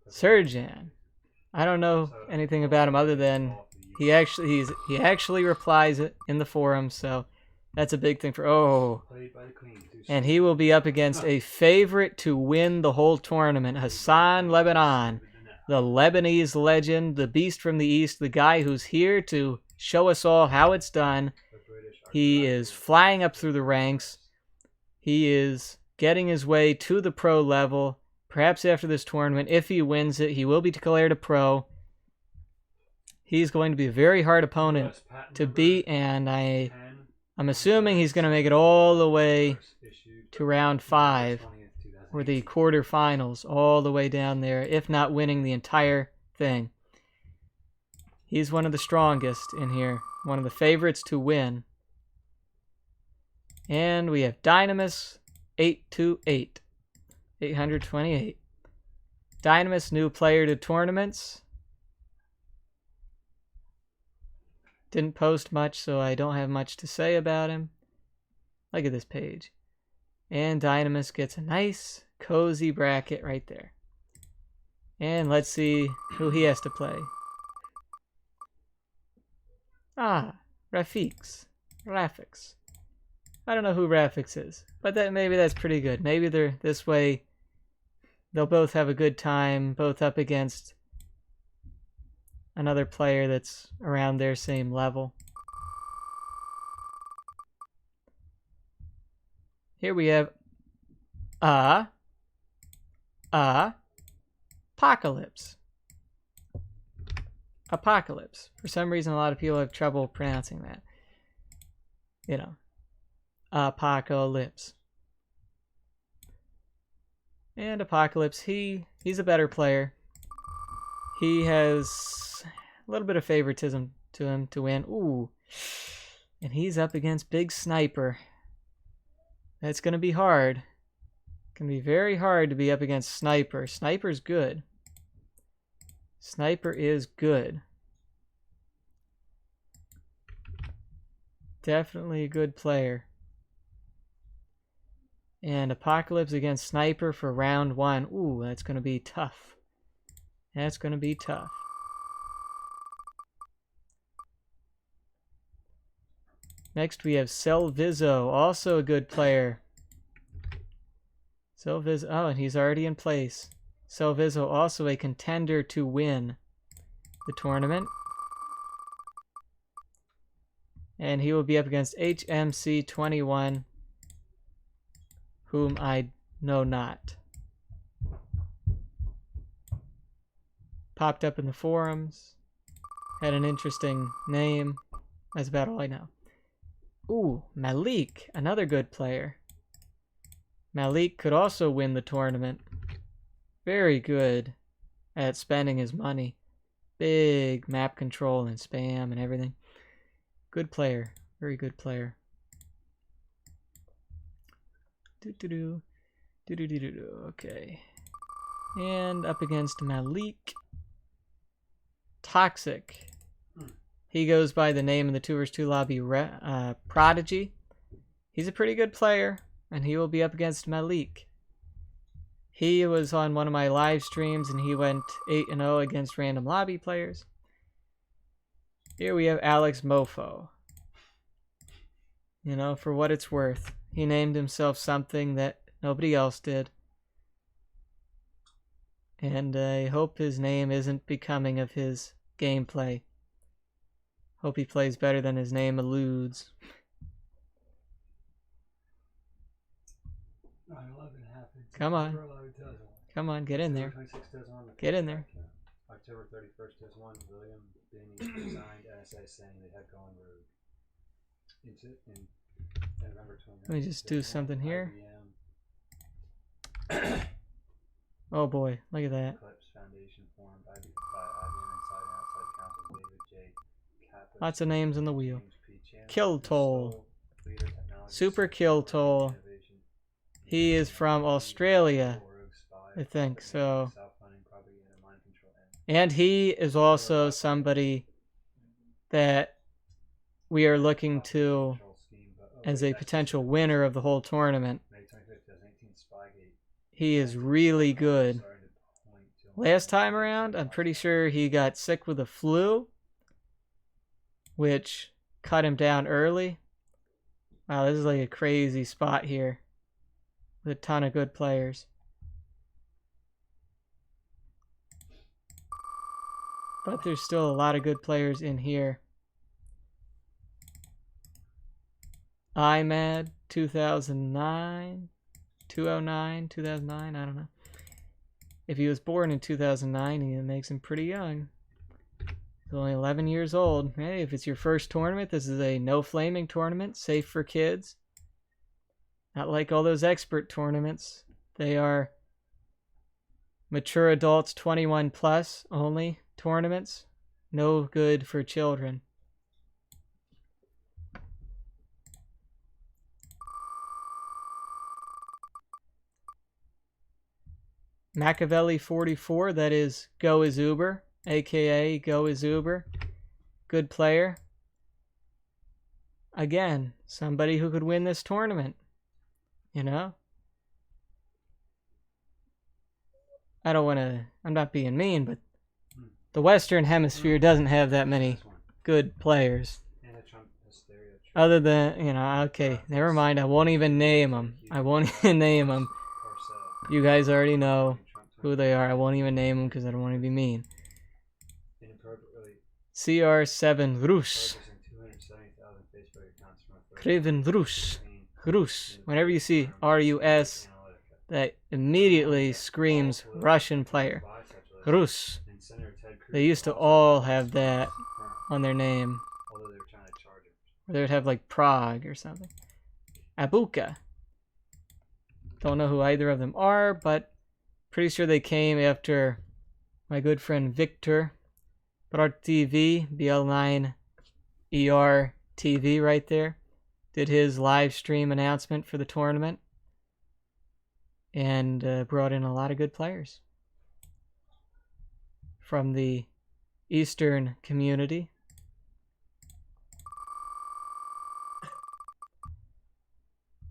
Surgeon. I don't know anything about him other than he actually replies in the forum, so that's a big thing for and he will be up against a favorite to win the whole tournament, Hassan Lebanon, the Lebanese legend, the beast from the east, the guy who's here to show us all how it's done. He is flying up through the ranks. He is getting his way to the pro level. Perhaps after this tournament, if he wins it, he will be declared a pro. He's going to be a very hard opponent to beat, and I'm assuming he's going to make it all the way to round 5, or the quarterfinals, all the way down there, if not winning the entire thing. He's one of the strongest in here, one of the favorites to win. And we have Dynamis 828. 828. Dynamis, new player to tournaments. Didn't post much, so I don't have much to say about him. Look at this page. And Dynamis gets a nice, cozy bracket right there. And let's see who he has to play. Ah, Rafix. I don't know who Rafix is, but maybe that's pretty good. Maybe they're this way. They'll both have a good time, both up against another player that's around their same level. Here we have Apocalypse. Apocalypse. For some reason, a lot of people have trouble pronouncing that. You know, Apocalypse. And Apocalypse, he's a better player. He has a little bit of favoritism to him to win. Ooh. And he's up against Big Sniper. That's going to be hard. It can be very hard to be up against Sniper. Sniper's good. Sniper is good. Definitely a good player. And Apocalypse against Sniper for round 1. Ooh, that's going to be tough. That's going to be tough. Next we have Selvizo, also a good player. Selvizo, oh, and he's already in place. Selvizo also a contender to win the tournament. And he will be up against HMC21, whom I know not. Popped up in the forums. Had an interesting name. That's about all I know. Ooh, Malik, another good player. Malik could also win the tournament. Very good at spending his money. Big map control and spam and everything. Good player. Very good player. Do-do-do. Do-do-do-do-do. Okay. And up against Malik. Toxic. He goes by the name in the 2 vs 2 lobby, Prodigy. He's a pretty good player, and he will be up against Malik. He was on one of my live streams, and he went 8-0 against random lobby players. Here we have Alex Mofo. You know, for what it's worth. He named himself something that nobody else did. And I hope his name isn't becoming of his gameplay. Hope he plays better than his name alludes. 9/11 happened. Come on. Come on, get in there. Get in there. October 31st does one. William Binney resigned NSA saying they had gone rogue. In November 29th. Let me just do something here. Oh boy, look at that. Eclipse Foundation formed by IBM inside and outside counsel David J. Kappas, Lots of names on the wheel. James P. Chandler, Kill Toll. Leader Technology, Super Kill Toll. He is from Australia, I think, so. And he is also somebody that we are looking to as a potential winner of the whole tournament. He is really good. Last time around, I'm pretty sure he got sick with the flu, which cut him down early. Wow, this is like a crazy spot here with a ton of good players. But there's still a lot of good players in here. IMAD 2009, 209, 2009, I don't know. If he was born in 2009, it makes him pretty young. He's only 11 years old. Hey, if it's your first tournament, this is a no flaming tournament, safe for kids. Not like all those expert tournaments. They are mature adults 21 plus only tournaments. No good for children. Machiavelli 44, that is Go is Uber, aka Go is Uber. Good player. Again, somebody who could win this tournament. You know? I'm not being mean, but the Western Hemisphere doesn't have that many good players. Other than, you know, okay, never mind, I won't even name them. I won't even name them. You guys already know who they are. I won't even name them because I don't want to be mean. CR7 Rus. Kriven Rus. Rus. Whenever you see RUS, that immediately screams Russian player. Rus. They used to all have that on their name. Or they would have like Prague or something. Abuka. Don't know who either of them are, but pretty sure they came after my good friend Victor. Brought TV, BL9ER TV right there. Did his live stream announcement for the tournament. And brought in a lot of good players from the Eastern community.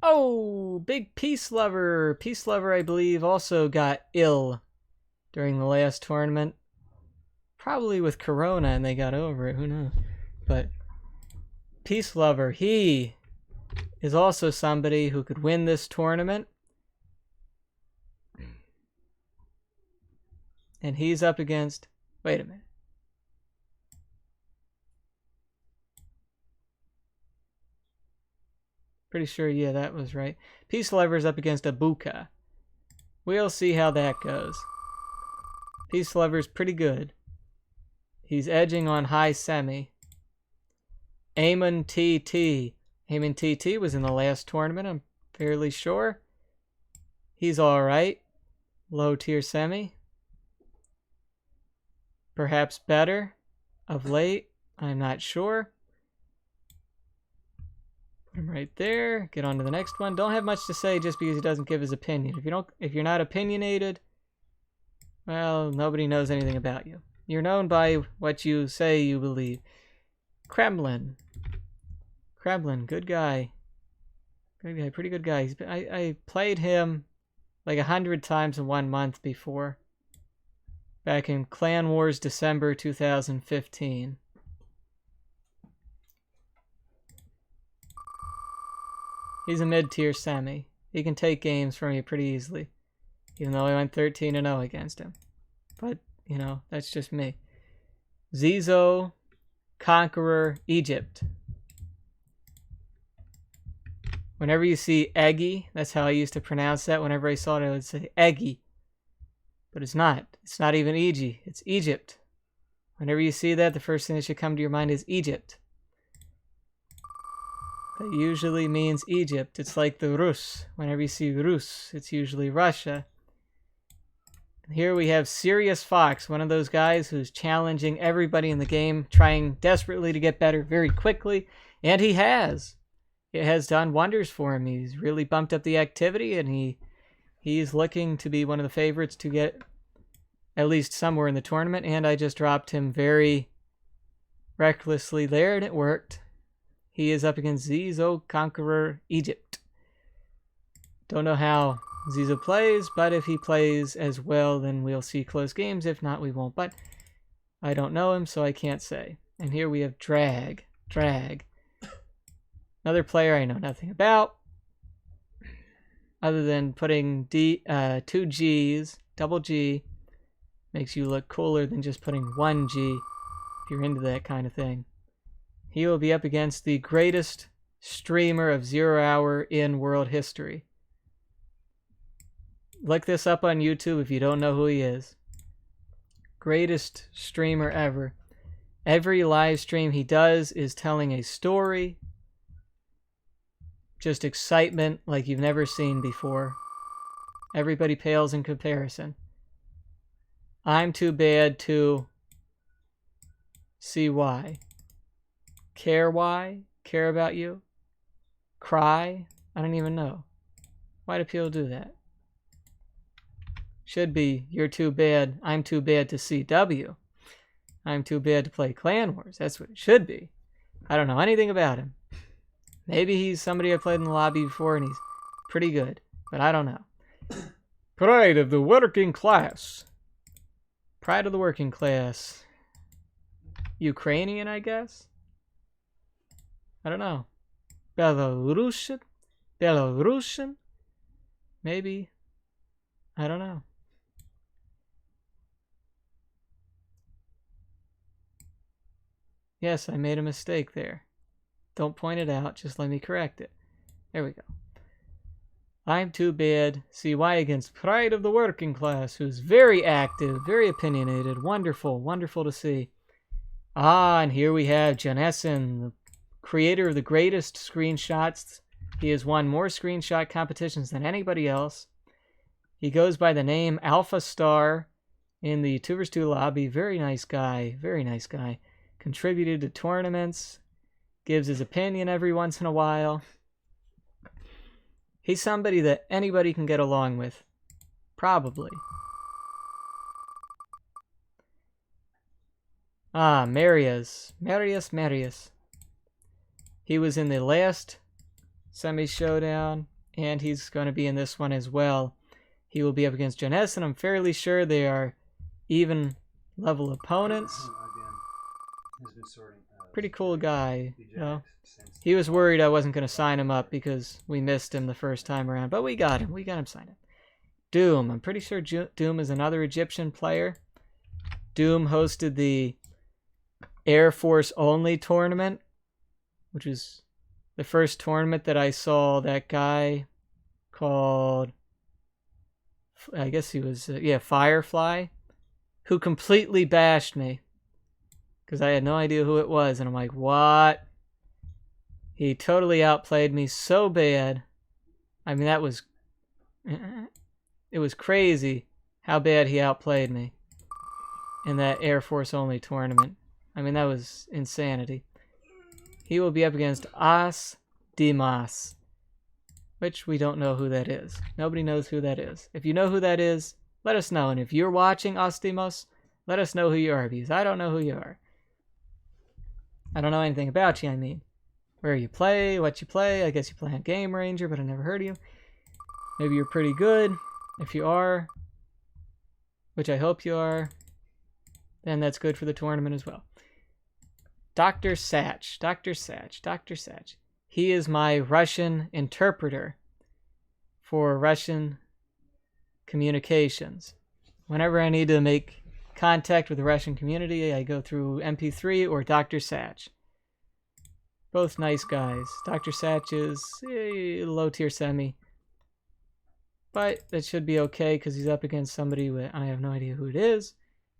Oh, big peace lover. Peace lover, I believe, also got ill during the last tournament. Probably with corona and they got over it. Who knows? But peace lover, he is also somebody who could win this tournament. And he's up against... Wait a minute. Pretty sure, yeah, that was right. Peace Lover's up against Abuka. We'll see how that goes. Peace Lover's pretty good. He's edging on high semi. Eamon TT. Eamon TT was in the last tournament, I'm fairly sure. He's alright. Low tier semi. Perhaps better of late. I'm not sure. Put him right there. Get on to the next one. Don't have much to say just because he doesn't give his opinion. If you're not opinionated, well, nobody knows anything about you. You're known by what you say you believe. Kremlin. Kremlin, good guy. Good guy, pretty good guy. I played him like 100 times in 1 month before. Back in Clan Wars December 2015. He's a mid-tier semi. He can take games from you pretty easily. Even though I went 13-0 against him. But, you know, that's just me. Zizo, Conqueror, Egypt. Whenever you see Eggy, that's how I used to pronounce that. Whenever I saw it, I would say Eggy. But it's not. It's not even Eg. It's Egypt. Whenever you see that, the first thing that should come to your mind is Egypt. That usually means Egypt. It's like the Rus. Whenever you see Rus, it's usually Russia. And here we have Sirius Fox, one of those guys who's challenging everybody in the game, trying desperately to get better very quickly. And he has. It has done wonders for him. He's really bumped up the activity, and he's looking to be one of the favorites to get at least somewhere in the tournament. And I just dropped him very recklessly there, and it worked. He is up against Zizo, Conqueror, Egypt. Don't know how Zizo plays, but if he plays as well, then we'll see close games. If not, we won't. But I don't know him, so I can't say. And here we have Drag. Another player I know nothing about. Other than putting two G's, double G, makes you look cooler than just putting one G, if you're into that kind of thing. He will be up against the greatest streamer of 0 hour in world history. Look this up on YouTube if you don't know who he is. Greatest streamer ever. Every live stream he does is telling a story. Just excitement like you've never seen before. Everybody pales in comparison. I'm too bad to see why. Care why? Care about you? Cry? I don't even know. Why do people do that? Should be, you're too bad, I'm too bad to CW. I'm too bad to play Clan Wars. That's what it should be. I don't know anything about him. Maybe he's somebody I played in the lobby before and he's pretty good. But I don't know. Pride of the working class. Pride of the working class. Ukrainian, I guess? I don't know. Belarusian? Maybe. I don't know. Yes, I made a mistake there. Don't point it out, just let me correct it. There we go. I'm too bad. CY against Pride of the Working Class, who's very active, very opinionated. Wonderful, wonderful to see. Ah, and here we have Janessen, the creator of the greatest screenshots. He has won more screenshot competitions than anybody else. He goes by the name Alpha Star in the 2vs2 lobby. Very nice guy, very nice guy. Contributed to tournaments, gives his opinion every once in a while. He's somebody that anybody can get along with. Probably. Ah, Marius. He was in the last semi-showdown. and he's going to be in this one as well. He will be up against Jonas, and I'm fairly sure they are even level opponents. Again, has been sorting. Pretty cool guy. Eject since He was worried I wasn't going to sign him up because we missed him the first time around, but we got him. We got him signed up. Doom. I'm pretty sure Doom is another Egyptian player. Doom hosted the Air Force only tournament, which is the first tournament that I saw that guy called, I guess he was, Firefly, who completely bashed me because I had no idea who it was. And I'm like, what? He totally outplayed me so bad. I mean, it was crazy how bad he outplayed me in that Air Force only tournament. I mean, that was insanity. He will be up against As Dimas, which we don't know who that is. Nobody knows who that is. If you know who that is, let us know. And if you're watching As Dimas, let us know who you are, because I don't know who you are. I don't know anything about you, I mean. Where you play, what you play. I guess you play on Game Ranger, but I never heard of you. Maybe you're pretty good. If you are, which I hope you are, then that's good for the tournament as well. Dr. Satch. He is my Russian interpreter for Russian communications. Whenever I need to make contact with the Russian community, I go through MP3 or Dr. Satch. Both nice guys. Dr. Satch is a low-tier semi. But that should be okay because he's up against somebody I have no idea who it is.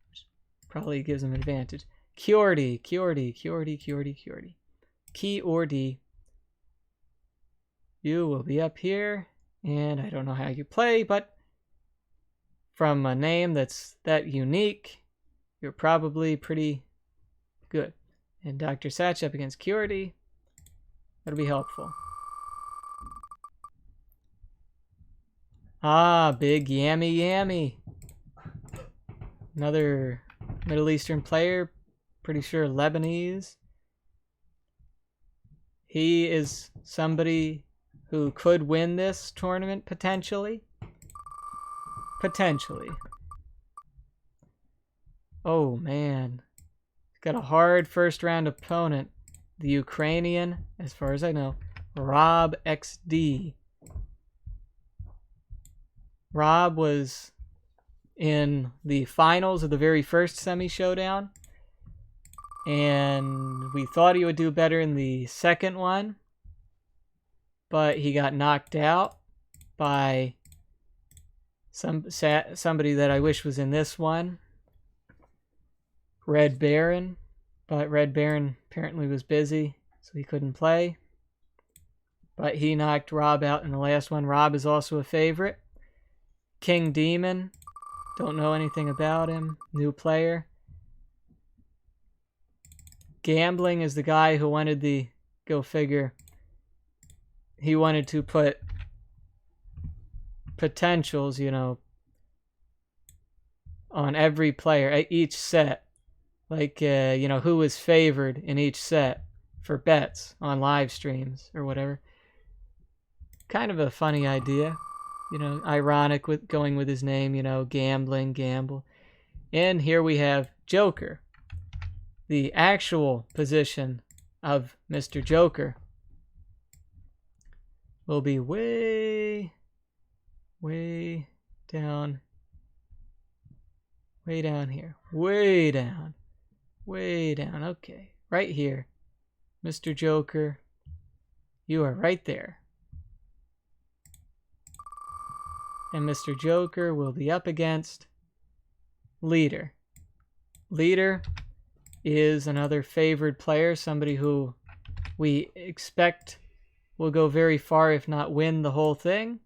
Which probably gives him an advantage. Kiordi. You will be up here, and I don't know how you play, but from a name that's that unique, you're probably pretty good. And Dr. Satch up against Kiordi. That'll be helpful. Ah, big Yammy. Another Middle Eastern player, pretty sure Lebanese. He is somebody who could win this tournament, potentially. Oh, man. Got a hard first round opponent. The Ukrainian, as far as I know, Rob XD. Rob was in the finals of the very first semi-showdown, and we thought he would do better in the second one, but he got knocked out by somebody that I wish was in this one, Red Baron, but Red Baron apparently was busy, so he couldn't play. But he knocked Rob out in the last one. Rob is also a favorite. King Demon, don't know anything about him, new player. Gambling is the guy who wanted the, go figure, he wanted to put potentials, on every player at each set. Like, who was favored in each set for bets on live streams or whatever. Kind of a funny idea. Ironic with going with his name, gambling, gamble. And here we have Joker. The actual position of Mr. Joker will be way down here. Way down. Okay. Right here. Mr. Joker, you are right there. And Mr. Joker will be up against Leader. Leader is another favored player, somebody who we expect will go very far, if not win the whole thing.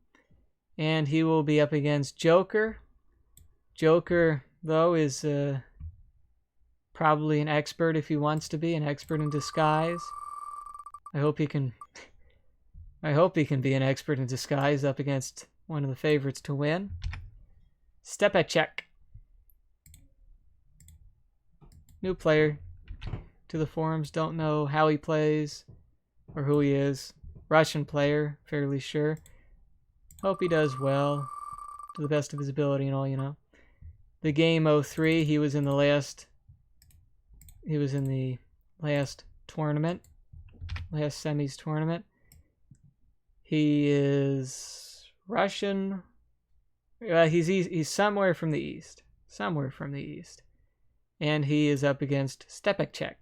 And he will be up against Joker. Joker, though, is probably an expert if he wants to be, an expert in disguise. I hope he can be an expert in disguise up against one of the favorites to win. Stepacek. New player to the forums. Don't know how he plays or who he is. Russian player, fairly sure. Hope he does well, to the best of his ability and all, you know. The game 03, he was in the last tournament, last semis tournament. He is Russian. He's somewhere from the east. And he is up against Stepekchek.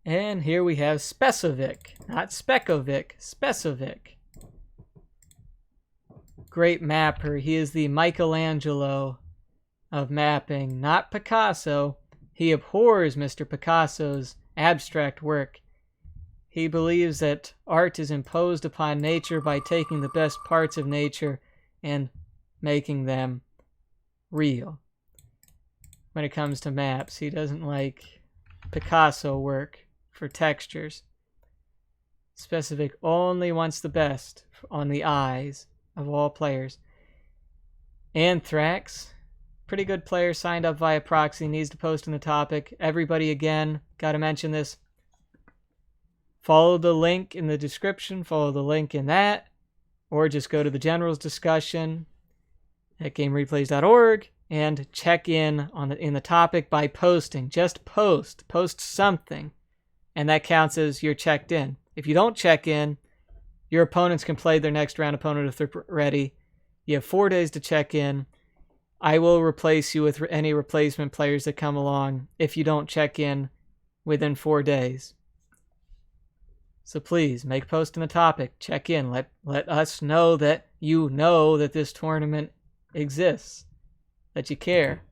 And here we have Spesovic, not Spekovic, Spesovic. Great mapper. He is the Michelangelo of mapping, not Picasso. He abhors Mr. Picasso's abstract work. He believes that art is imposed upon nature by taking the best parts of nature and making them real. When it comes to maps, he doesn't like Picasso work for textures. Specific only wants the best on the eyes of all players. Anthrax, pretty good player, signed up via proxy, needs to post in the topic. Everybody, again, got to mention this. Follow the link in the description, follow the link in that, or just go to the generals discussion at gamereplays.org and check in the topic by posting. Just post something, and that counts as you're checked in. If you don't check in, your opponents can play their next round opponent if they're ready. You have 4 days to check in. I will replace you with any replacement players that come along if you don't check in within 4 days. So please, make a post in the topic. Check in. Let us know that you know that this tournament exists. That you care.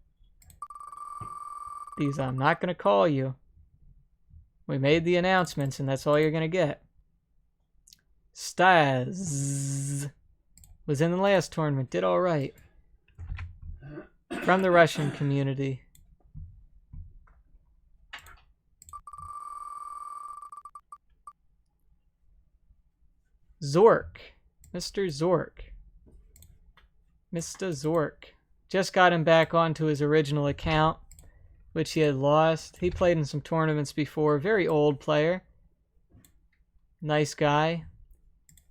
Because I'm not going to call you. We made the announcements and that's all you're going to get. Staz was in the last tournament. Did all right. From the Russian community. Zork. Mr. Zork. Mr. Zork. Just got him back onto his original account, which he had lost. He played in some tournaments before. Very old player. Nice guy.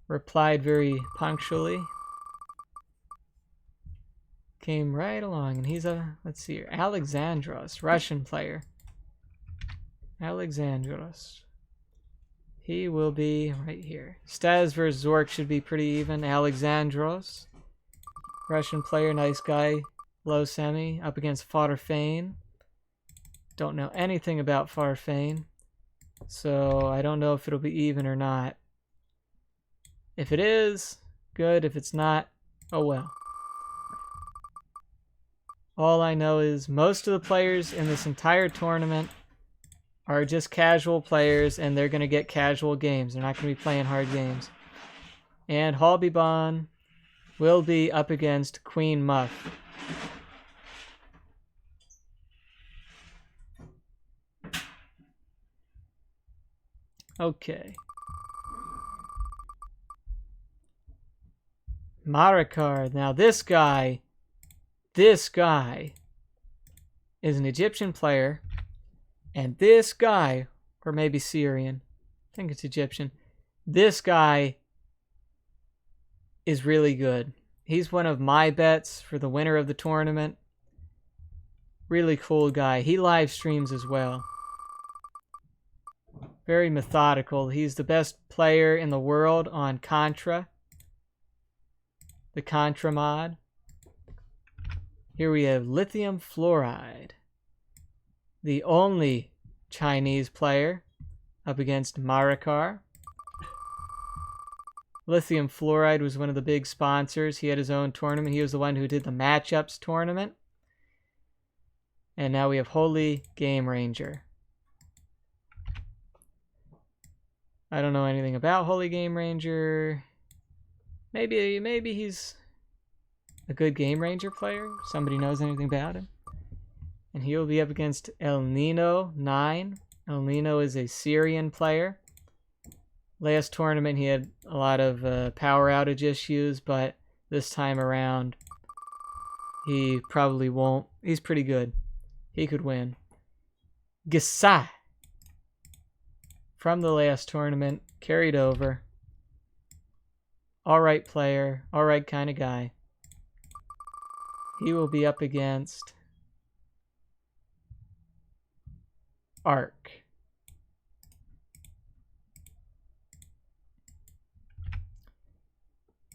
Replied very punctually. Came right along. And he's let's see here, Alexandros. Russian player. Alexandros. He will be right here. Staz versus Zork should be pretty even. Alexandros. Russian player, nice guy. Low semi. Up against Farfane. Don't know anything about Farfane. So I don't know if it'll be even or not. If it is, good. If it's not, oh well. All I know is most of the players in this entire tournament are just casual players, and they're going to get casual games. They're not going to be playing hard games. And Halbibon will be up against Queen Muff. Okay. Marakar. Now this guy is an Egyptian player. And this guy, or maybe Syrian, I think it's Egyptian. This guy is really good. He's one of my bets for the winner of the tournament. Really cool guy. He live streams as well. Very methodical. He's the best player in the world on Contra. The Contra mod. Here we have lithium fluoride. The only Chinese player up against Marakar. Lithium fluoride was one of the big sponsors. He had his own tournament. He was the one who did the matchups tournament. And now we have Holy Game Ranger. I don't know anything about Holy Game Ranger. Maybe he's a good Game Ranger player. Somebody knows anything about him. And he will be up against El Nino 9. El Nino is a Syrian player. Last tournament he had a lot of power outage issues, but this time around he probably won't. He's pretty good. He could win. Gasai. From the last tournament, carried over. Alright player, alright kind of guy. He will be up against Ark.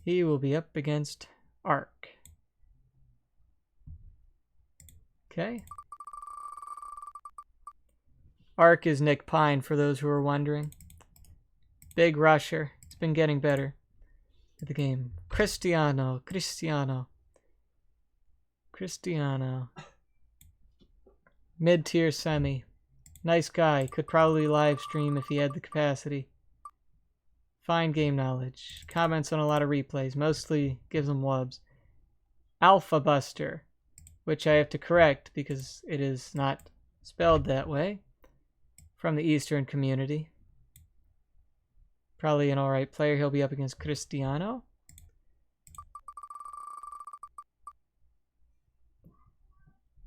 He will be up against Ark. Okay. Ark is Nick Pine, for those who are wondering. Big rusher. It's been getting better at the game. Cristiano. Mid-tier semi. Nice guy. Could probably live stream if he had the capacity. Fine game knowledge. Comments on a lot of replays. Mostly gives them wubs. Alpha Buster, which I have to correct because it is not spelled that way. From the Eastern community. Probably an alright player. He'll be up against Cristiano.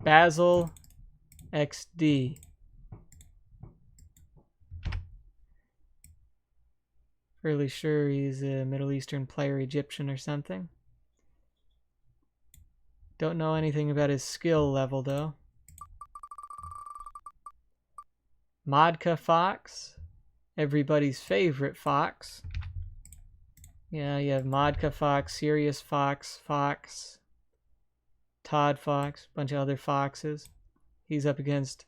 Basil XD. Fairly sure he's a Middle Eastern player, Egyptian or something. Don't know anything about his skill level though. Modka Fox. Everybody's favorite Fox. Yeah, you have Modka Fox, Sirius Fox, Todd Fox, bunch of other Foxes. He's up against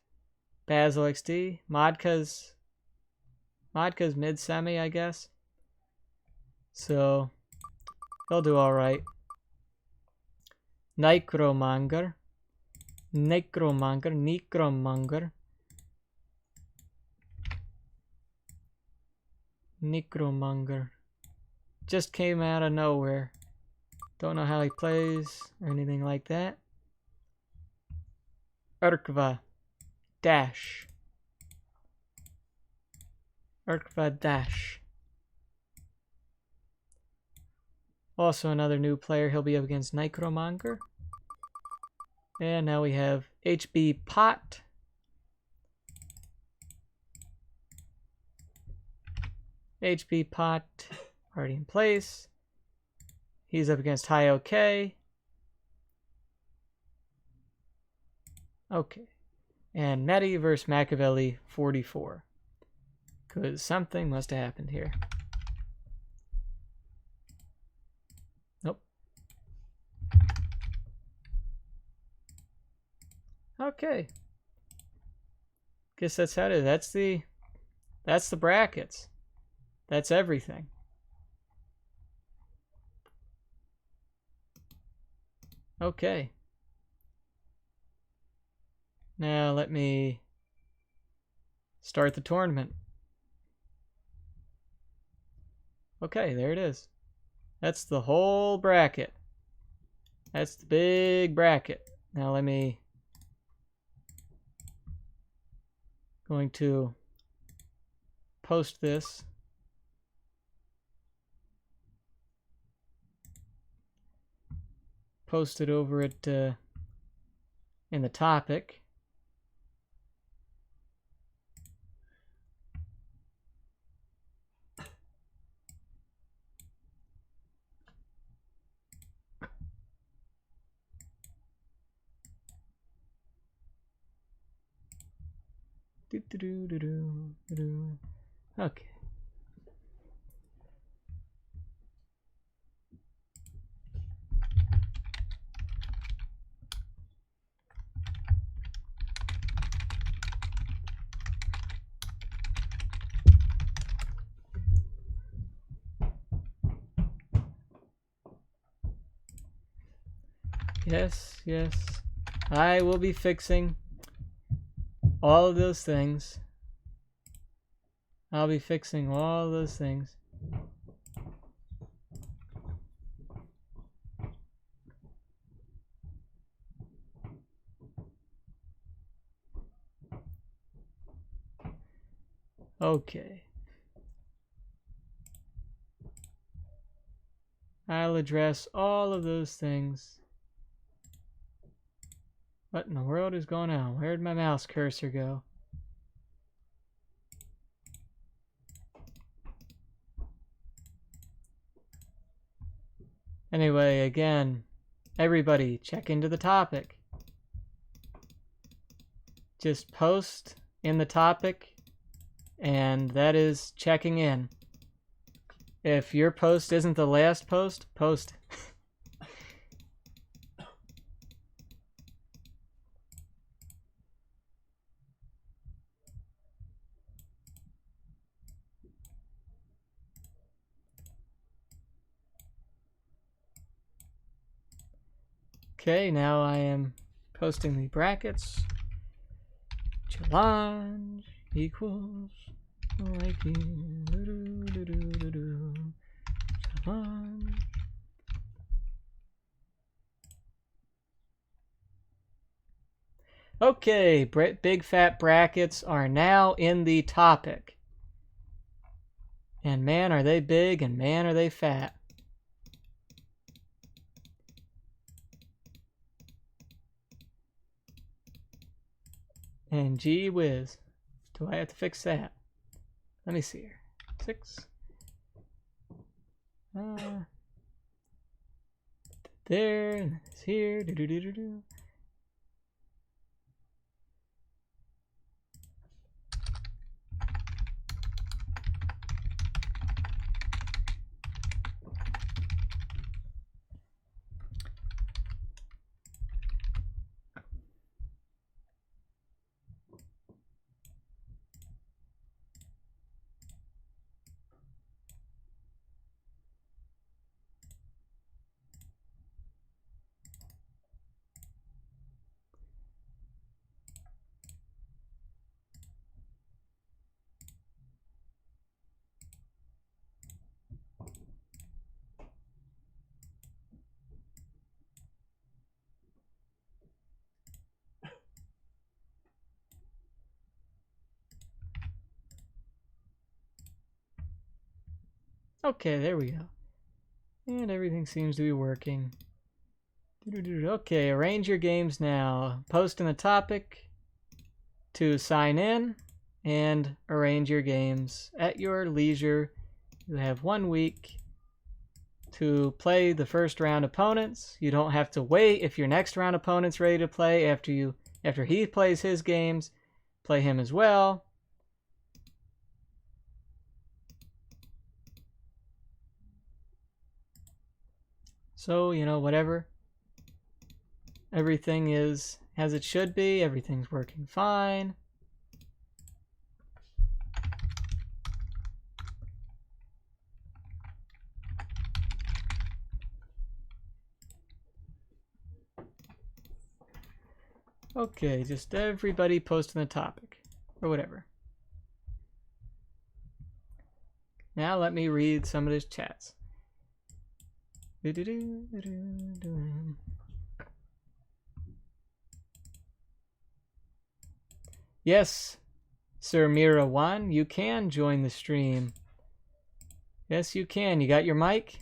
Basil XD. Modka's mid-semi, I guess. So, they'll do alright. Necromonger. Just came out of nowhere. Don't know how he plays or anything like that. Urkva Dash. Also another new player. He'll be up against Necromonger. And now we have HB Pot. HB Pot already in place. He's up against Y2K. Okay. And Medi versus Machiavelli 44. Because something must have happened here. Nope. Okay. Guess that's how it is. That's the brackets. That's everything. Okay. Now let me start the tournament. Okay, there it is. That's the whole bracket. That's the big bracket. Now let me... going to post this. Post it over at in the topic. Okay. Yes, yes. I will be fixing all of those things. I'll be fixing all those things. Okay. I'll address all of those things. What in the world is going on? Where'd my mouse cursor go? Anyway, again, everybody check into the topic. Just post in the topic, and that is checking in. If your post isn't the last post, post it. Okay, now I am posting the brackets. Challenge equals like challenge. Okay, big fat brackets are now in the topic. And man, are they big, and man, are they fat. And gee whiz, do I have to fix that? Let me see here. 6. There, and it's here. Okay, there we go. And everything seems to be working. Okay, arrange your games now. Post in the topic to sign in and arrange your games at your leisure. You have 1 week to play the first round opponents. You don't have to wait if your next round opponent's ready to play after he plays his games. Play him as well. So, whatever. Everything is as it should be. Everything's working fine. Okay, just everybody posting the topic, or whatever. Now let me read some of these chats. Yes, Sir Mira1, you can join the stream. Yes, you can. You got your mic?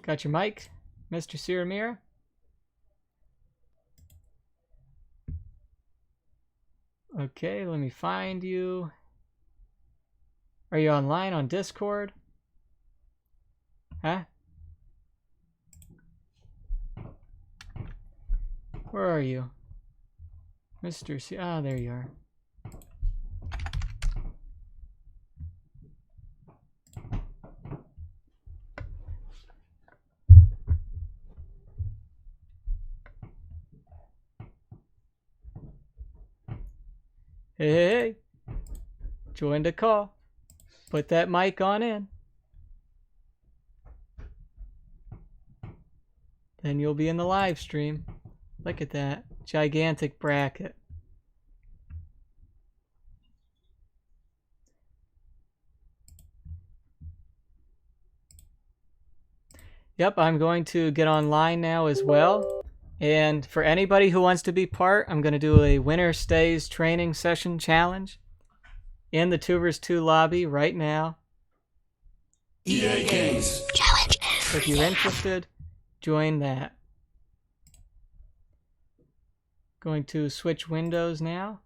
Got your mic, Mr. Sir Mira? Okay, let me find you. Are you online on Discord? Huh? Where are you? Mr. C. Ah, there you are. Hey. Join the call. Put that mic on in. Then you'll be in the live stream. Look at that. Gigantic bracket. Yep, I'm going to get online now as well. And for anybody who wants to be part, I'm going to do a winner stays training session challenge in the 2vs2 lobby right now. EA Games. Challenge. So if you're interested, join that. Going to switch windows now.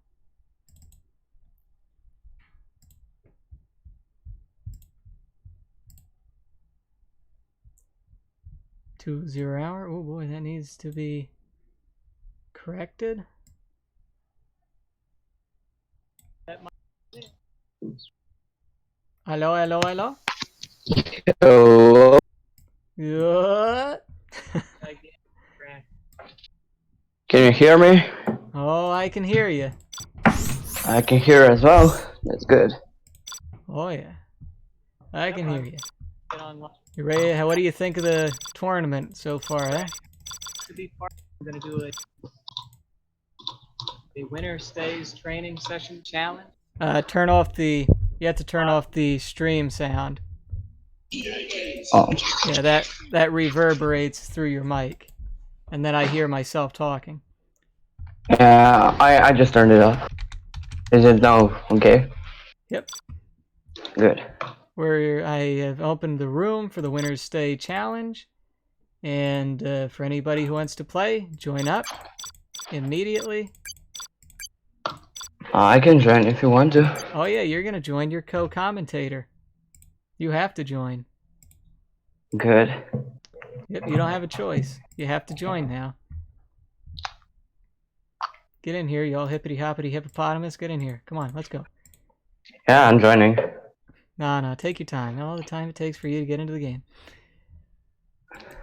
to 0 hour. Oh boy, that needs to be corrected. Hello, hello, hello. Hello. Yeah. Can you hear me? Oh, I can hear you. I can hear as well. That's good. Oh yeah, I can hear you. You ready? What do you think of the tournament so far, eh? We're gonna do a winner stays training session challenge. Turn off the. You have to turn off the stream sound. Oh, Yeah, that reverberates through your mic, and then I hear myself talking. yeah. I just turned it off. Is it now okay? Yep. Good. Where I have opened the room for the Winners Stay Challenge, and for anybody who wants to play, join up immediately. I can join if you want to. Oh yeah, you're gonna join your co-commentator. You have to join. Good. Yep, you don't have a choice. You have to join now. Get in here, y'all hippity hoppity hippopotamus. Get in here. Come on, let's go. Yeah, I'm joining. No, take your time. All the time it takes for you to get into the game.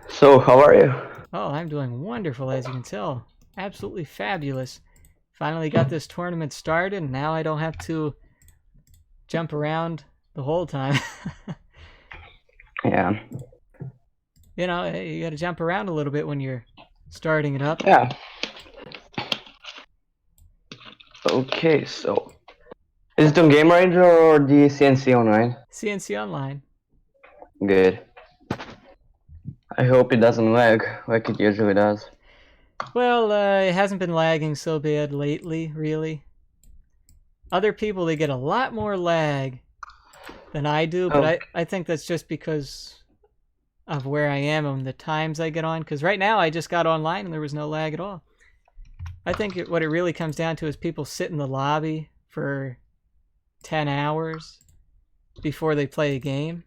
So, how are you? Oh, I'm doing wonderful, as you can tell. Absolutely fabulous. Finally got this tournament started, and now I don't have to jump around the whole time. Yeah. You know, you gotta jump around a little bit when you're starting it up. Yeah. Okay, so is it on Game Ranger or the CNC online? CNC Online. Good. I hope it doesn't lag like it usually does. Well, it hasn't been lagging so bad lately, really. Other people, they get a lot more lag than I do, but I think that's just because of where I am and the times I get on. Because right now, I just got online and there was no lag at all. I think what it really comes down to is people sit in the lobby for 10 hours before they play a game.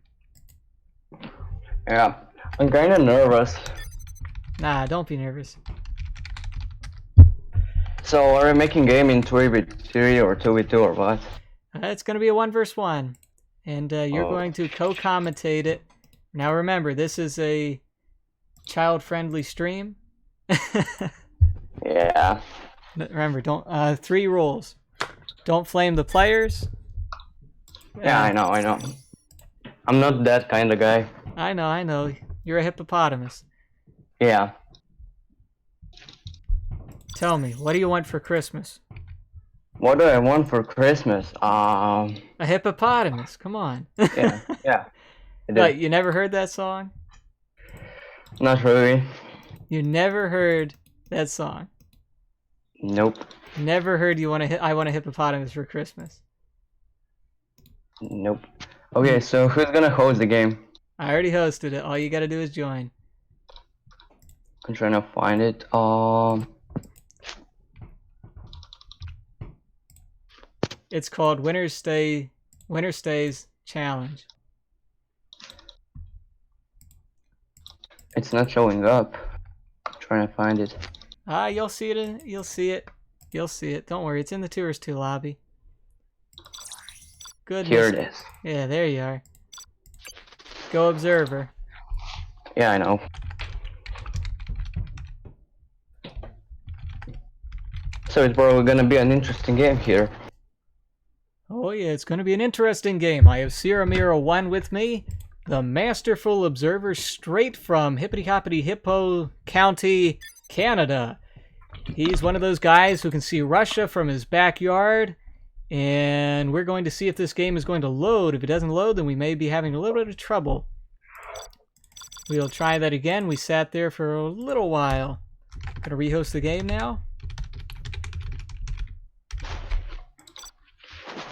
Yeah. I'm kind of nervous. Nah, don't be nervous. So, are we making game in 3v3 or 2v2 or what? It's going to be a 1 versus 1. And you're going to co-commentate it. Now remember, this is a child-friendly stream. Yeah. Remember, don't 3 rules. Don't flame the players. Yeah, I know. I'm not that kind of guy. I know. You're a hippopotamus. Yeah. Tell me, what do you want for Christmas? What do I want for Christmas? A hippopotamus. Come on. Yeah. I do. What, you never heard that song? Not really. You never heard that song? Nope. Never heard I want a hippopotamus for Christmas? Nope. Okay, so who's gonna host the game? I already hosted it. All you gotta do is join. I'm trying to find it. It's called Winner Stays Challenge. It's not showing up. I'm trying to find it. You'll see it. You'll see it. Don't worry. It's in the Tours 2 lobby. Good. Here it is. Yeah, there you are. Go Observer. Yeah, I know. So it's probably gonna be an interesting game here. Oh yeah, it's going to be an interesting game. I have Sierra Mira 1 with me, the masterful observer straight from Hippity Hoppity Hippo County, Canada. He's one of those guys who can see Russia from his backyard, and we're going to see if this game is going to load. If it doesn't load, then we may be having a little bit of trouble. We'll try that again. We sat there for a little while. Gonna rehost the game now.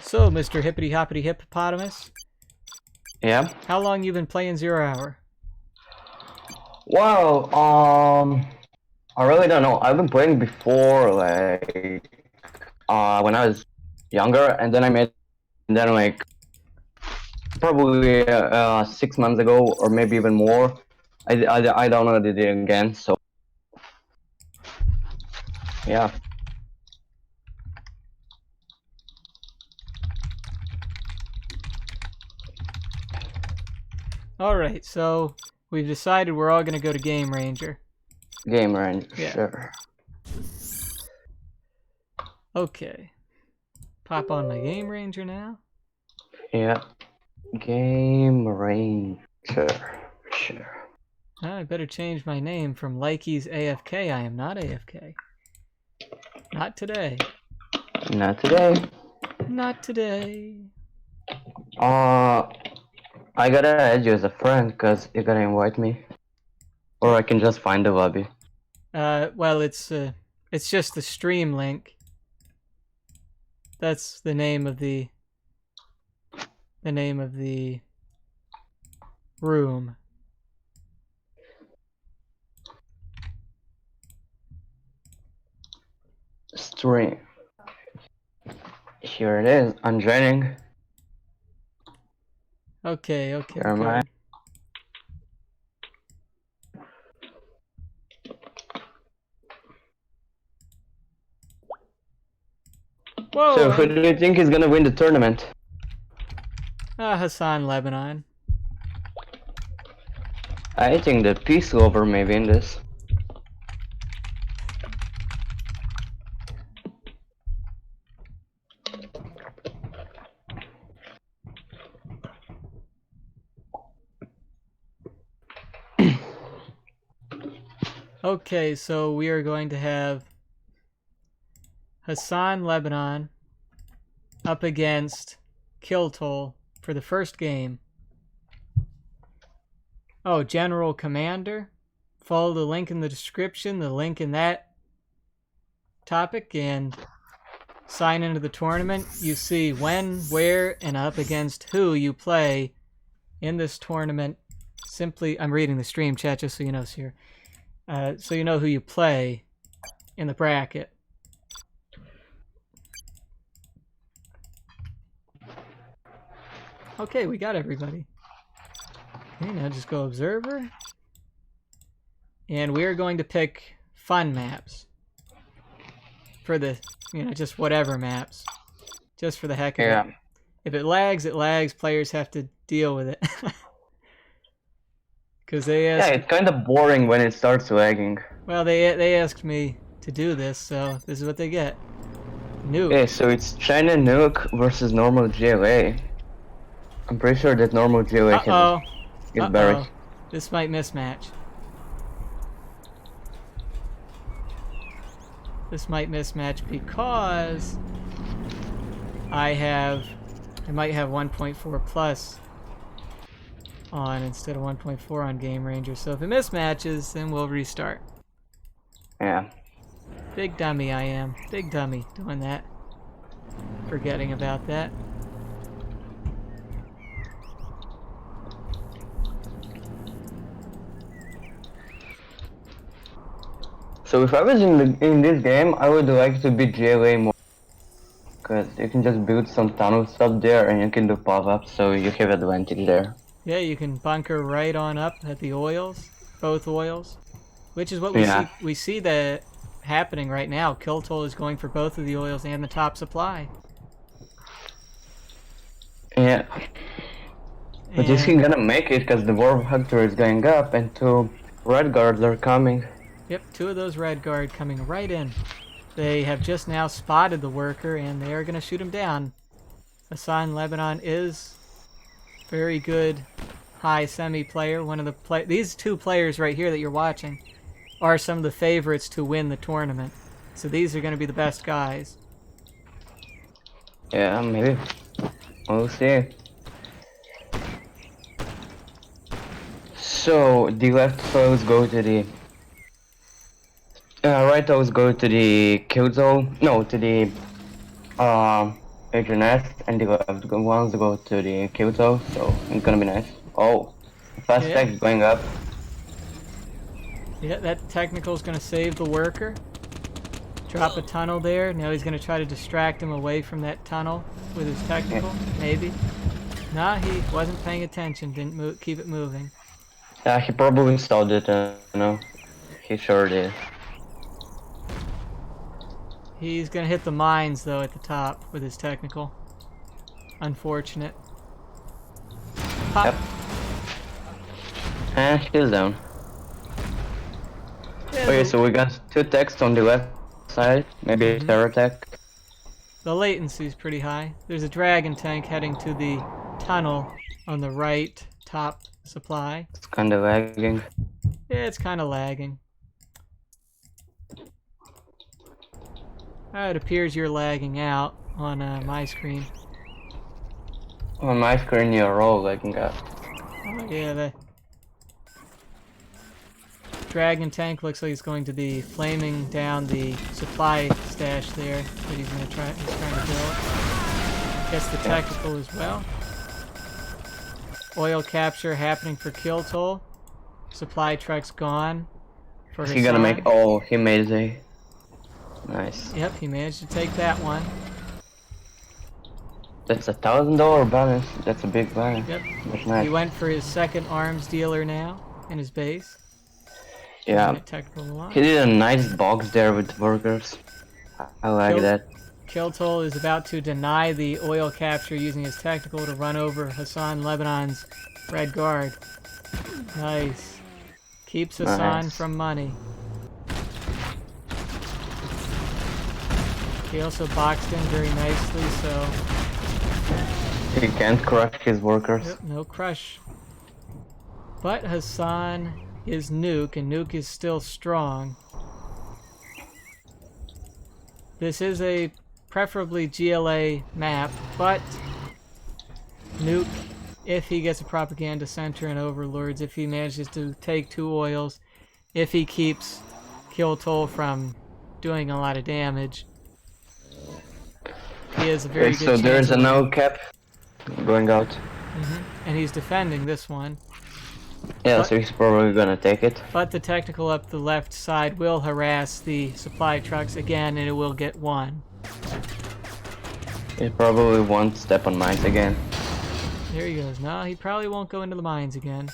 So, Mr. Hippity Hoppity Hippopotamus, Yeah. how long you been playing 0 Hour? Well, I really don't know. I've been playing before, like, when I was younger, and then I made, and then like, probably 6 months ago, or maybe even more, I downloaded it again, so yeah. Alright, so we've decided we're all gonna go to Game Ranger. Game range, Yeah. sure. Okay. Pop on my Game Ranger now. Yeah. Game range, sure. I better change my name from Likey's AFK. I am not AFK. Not today. Not today. Not today. I gotta add you as a friend because you gotta invite me, or I can just find the lobby. Well, it's just the stream link. That's the name of the room. Stream. Here it is. I'm joining. Okay, Here am I. good. Whoa! So who do you think is gonna win the tournament? Hassan Lebanon. I think the Peace Lover may win this. Okay, so we are going to have Hassan Lebanon up against Kiltol for the first game. Oh, General Commander. Follow the link in the description, the link in that topic, and sign into the tournament. You see when, where, and up against who you play in this tournament. Simply, I'm reading the stream chat just so you know, sir. So you know who you play in the bracket. Okay, we got everybody. Okay, now just go observer. And we are going to pick fun maps. For the, just whatever maps. Just for the heck of it. If it lags, it lags. Players have to deal with it. Because they asked... Yeah, it's kind of boring when it starts lagging. Well, they asked me to do this, so this is what they get. Nuke. Yeah, so it's China Nuke versus normal GLA. I'm pretty sure that normal GLA can get buried. This might mismatch. This might mismatch because I might have 1.4 plus on instead of 1.4 on Game Ranger. So if it mismatches, then we'll restart. Yeah. Big dummy I am. Big dummy doing that. Forgetting about that. So if I was in this game, I would like to be GLA more. Because you can just build some tunnels up there and you can do pop-ups, so you have advantage there. Yeah, you can bunker right on up at the oils, both oils, which is what we see that happening right now. Kiltol is going for both of the oils and the top supply. Yeah. But is he gonna make it? Because the War Factor is going up and 2 Red Guards are coming. Yep, 2 of those Red Guard coming right in. They have just now spotted the worker and they are going to shoot him down. Hassan Lebanon is very good high semi player. One of the these 2 players right here that you're watching are some of the favorites to win the tournament. So these are going to be the best guys. Yeah, maybe. We'll see. So the left foes go to the right toes go to the kill zone. No, to the Major Nest, and the left ones go to the kill zone. So it's gonna be nice. Oh, fast tech is going up. Yeah, that technical is going to save the worker. Drop a tunnel there. Now he's going to try to distract him away from that tunnel with his technical. Maybe. Nah, he wasn't paying attention. Didn't keep it moving. Yeah, he probably saw it, you know. He sure did. He's gonna hit the mines though at the top with his technical. Unfortunate. Pop. Yep. And he's down. Yeah, Okay, the, so we got 2 techs on the left side. Maybe a terror tech. the latency is pretty high. There's a dragon tank heading to the tunnel on the right top supply. It's kinda lagging. Yeah, it's kind of lagging. It appears you're lagging out on my screen. On my screen, you're all lagging out. Oh yeah, the dragon tank looks like it's going to be flaming down the supply stash there that he's trying to build. Gets the tactical as well. Oil capture happening for kill toll. Supply truck's gone. For Is he gonna Hassan. make? Oh, he made a. Nice. Yep, he managed to take that one. That's $1,000 bonus. That's a big bonus. Yep. That's He nice. went for his second arms dealer now in his base. Yeah. Technical a lot. He did a nice box there with workers. I like Kill- that. Kiltol is about to deny the oil capture using his technical to run over Hassan Lebanon's red guard. Nice. Keeps Hassan Nice. from money. He also boxed in very nicely, so He can't crush his workers. yep, no crush. But Hassan is Nuke, and Nuke is still strong. This is a preferably GLA map, but Nuke, if he gets a propaganda center and overlords, if he manages to take 2 oils, if he keeps Kill Toll from doing a lot of damage, he has a very Okay, good so chance there's a of- no cap going out. and he's defending this one. Yeah, But- so he's probably gonna take it. But the technical up the left side will harass the supply trucks again, and it will get 1. He probably won't step on mines again. There he goes. No, he probably won't go into the mines again.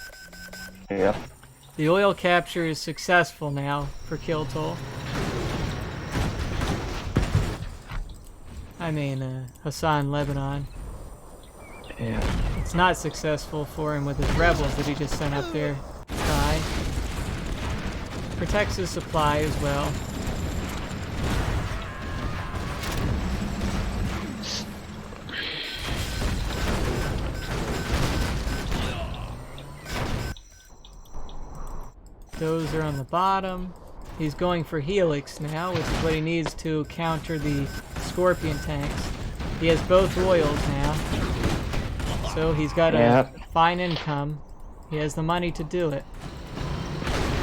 Yep. The oil capture is successful now for Kill Toll. I mean, Hassan Lebanon. Yeah. It's not successful for him with his rebels that he just sent up there to die. Protects his supply as well. Those are on the bottom. He's going for Helix now, which is what he needs to counter the Scorpion tanks. He has both oils now. So he's got a Yep. fine income. He has the money to do it.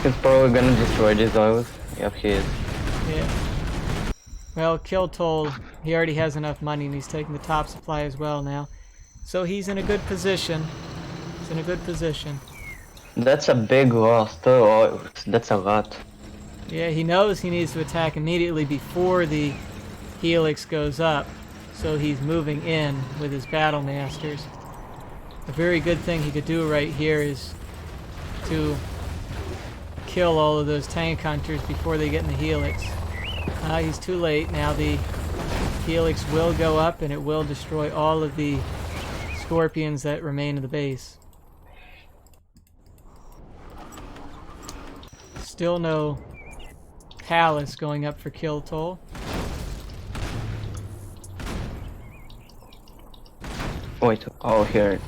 He's probably gonna destroy these oils. Yep, he is. Yeah. Well, Kill Toll, he already has enough money and he's taking the top supply as well now. So he's in a good position. He's in a good position. That's a big loss. 2 oils. That's a lot. Yeah, he knows he needs to attack immediately before the Helix goes up. So he's moving in with his Battle Masters. A very good thing he could do right here is to kill all of those tank hunters before they get in the Helix. He's too late. Now the Helix will go up and it will destroy all of the Scorpions that remain in the base. Still no Palace going up for Kill Toll. Wait. Oh, here.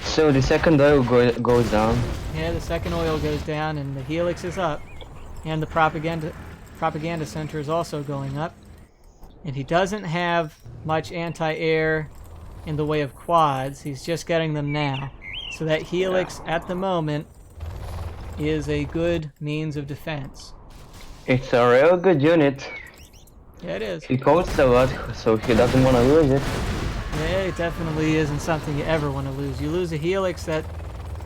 So the second oil goes down. Yeah, the second oil goes down and the Helix is up. And the propaganda center is also going up. And he doesn't have much anti-air in the way of quads. He's just getting them now. So that Helix at the moment is a good means of defense. It's a real good unit. Yeah, it is. He costs a lot, so he doesn't want to lose it. Yeah, it definitely isn't something you ever want to lose. You lose a Helix, that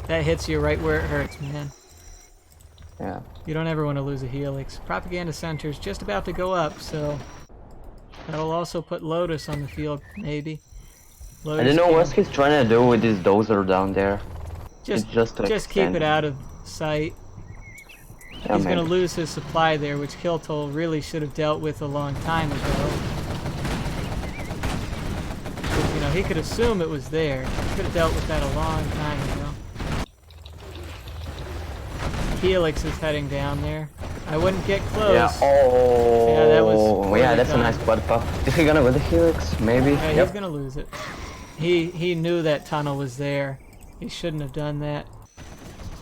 hits you right where it hurts, man. Yeah. You don't ever want to lose a Helix. Propaganda Center's just about to go up, so that'll also put Lotus on the field, maybe. I don't know what he's trying to do with his dozer down there. Just, It's just to just keep extend. it out of sight. Yeah, He's going to maybe. lose his supply there, which Kiltol really should have dealt with a long time ago. You know, he could assume it was there. He could have dealt with that a long time ago. Helix is heading down there. I wouldn't get close. Yeah. Oh. Yeah, that was poorly Yeah, that's done. a nice quad pop. Is he gonna win the Helix? Maybe. Yeah, Yep. he's gonna lose it. He knew that tunnel was there. He shouldn't have done that.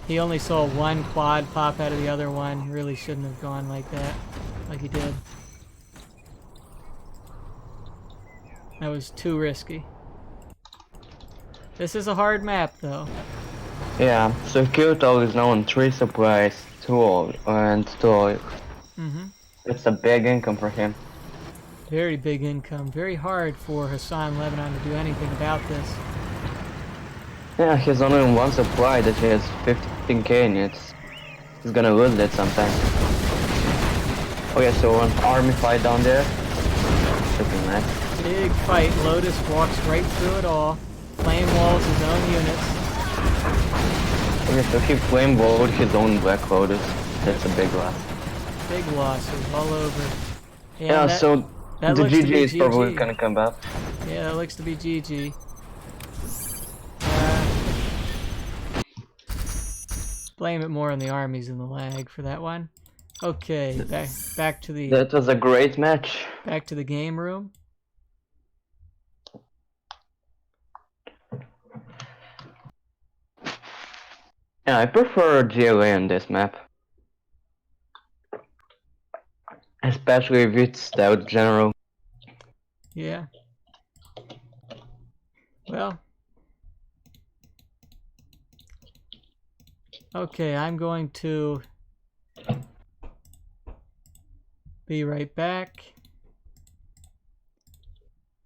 He only saw one quad pop out of the other one. He really shouldn't have gone like that, like he did. That was too risky. This is a hard map, though. Yeah. So Kyoto is now on 3 supplies, 2 oil, and 2 oil. Mm-hmm. That's a big income for him. Very big income. Very hard for Hassan Lebanon to do anything about this. Yeah, he's only on 1 supply that he has 15k in it. He's gonna lose that sometime. Okay, so an army fight down there. Looking nice. Big fight. Lotus walks right through it all. Flame walls his own units. Okay, so he flame walled his own Black Lotus. That's a big loss. Big losses all over. Yeah, that, so that the looks to GG be is probably GG. gonna come back. Yeah, that looks to be GG. Blame it more on the armies and the lag for that one. Okay, back to the That was a great match. game room. Yeah, I prefer GLA on this map. Especially if it's Stout General. Yeah. Well. Okay, I'm going to be right back.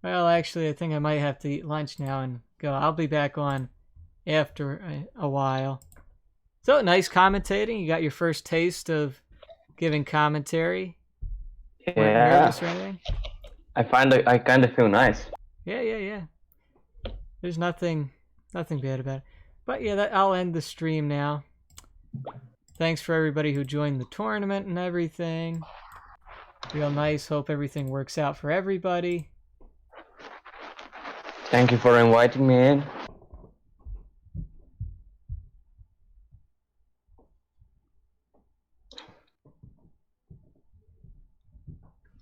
Well, actually, I think I might have to eat lunch now and go. I'll be back on after a while. So, nice commentating. You got your first taste of giving commentary. Weren't nervous or Yeah, anything? I kind of feel nice. Yeah. There's nothing bad about it. But yeah, I'll end the stream now. Thanks for everybody who joined the tournament and everything. Real nice. Hope everything works out for everybody. Thank you for inviting me in.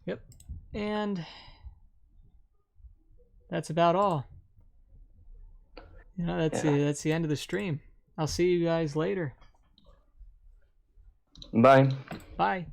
Yep. And that's about all. You know, that's the end of the stream. I'll see you guys later. Bye. Bye.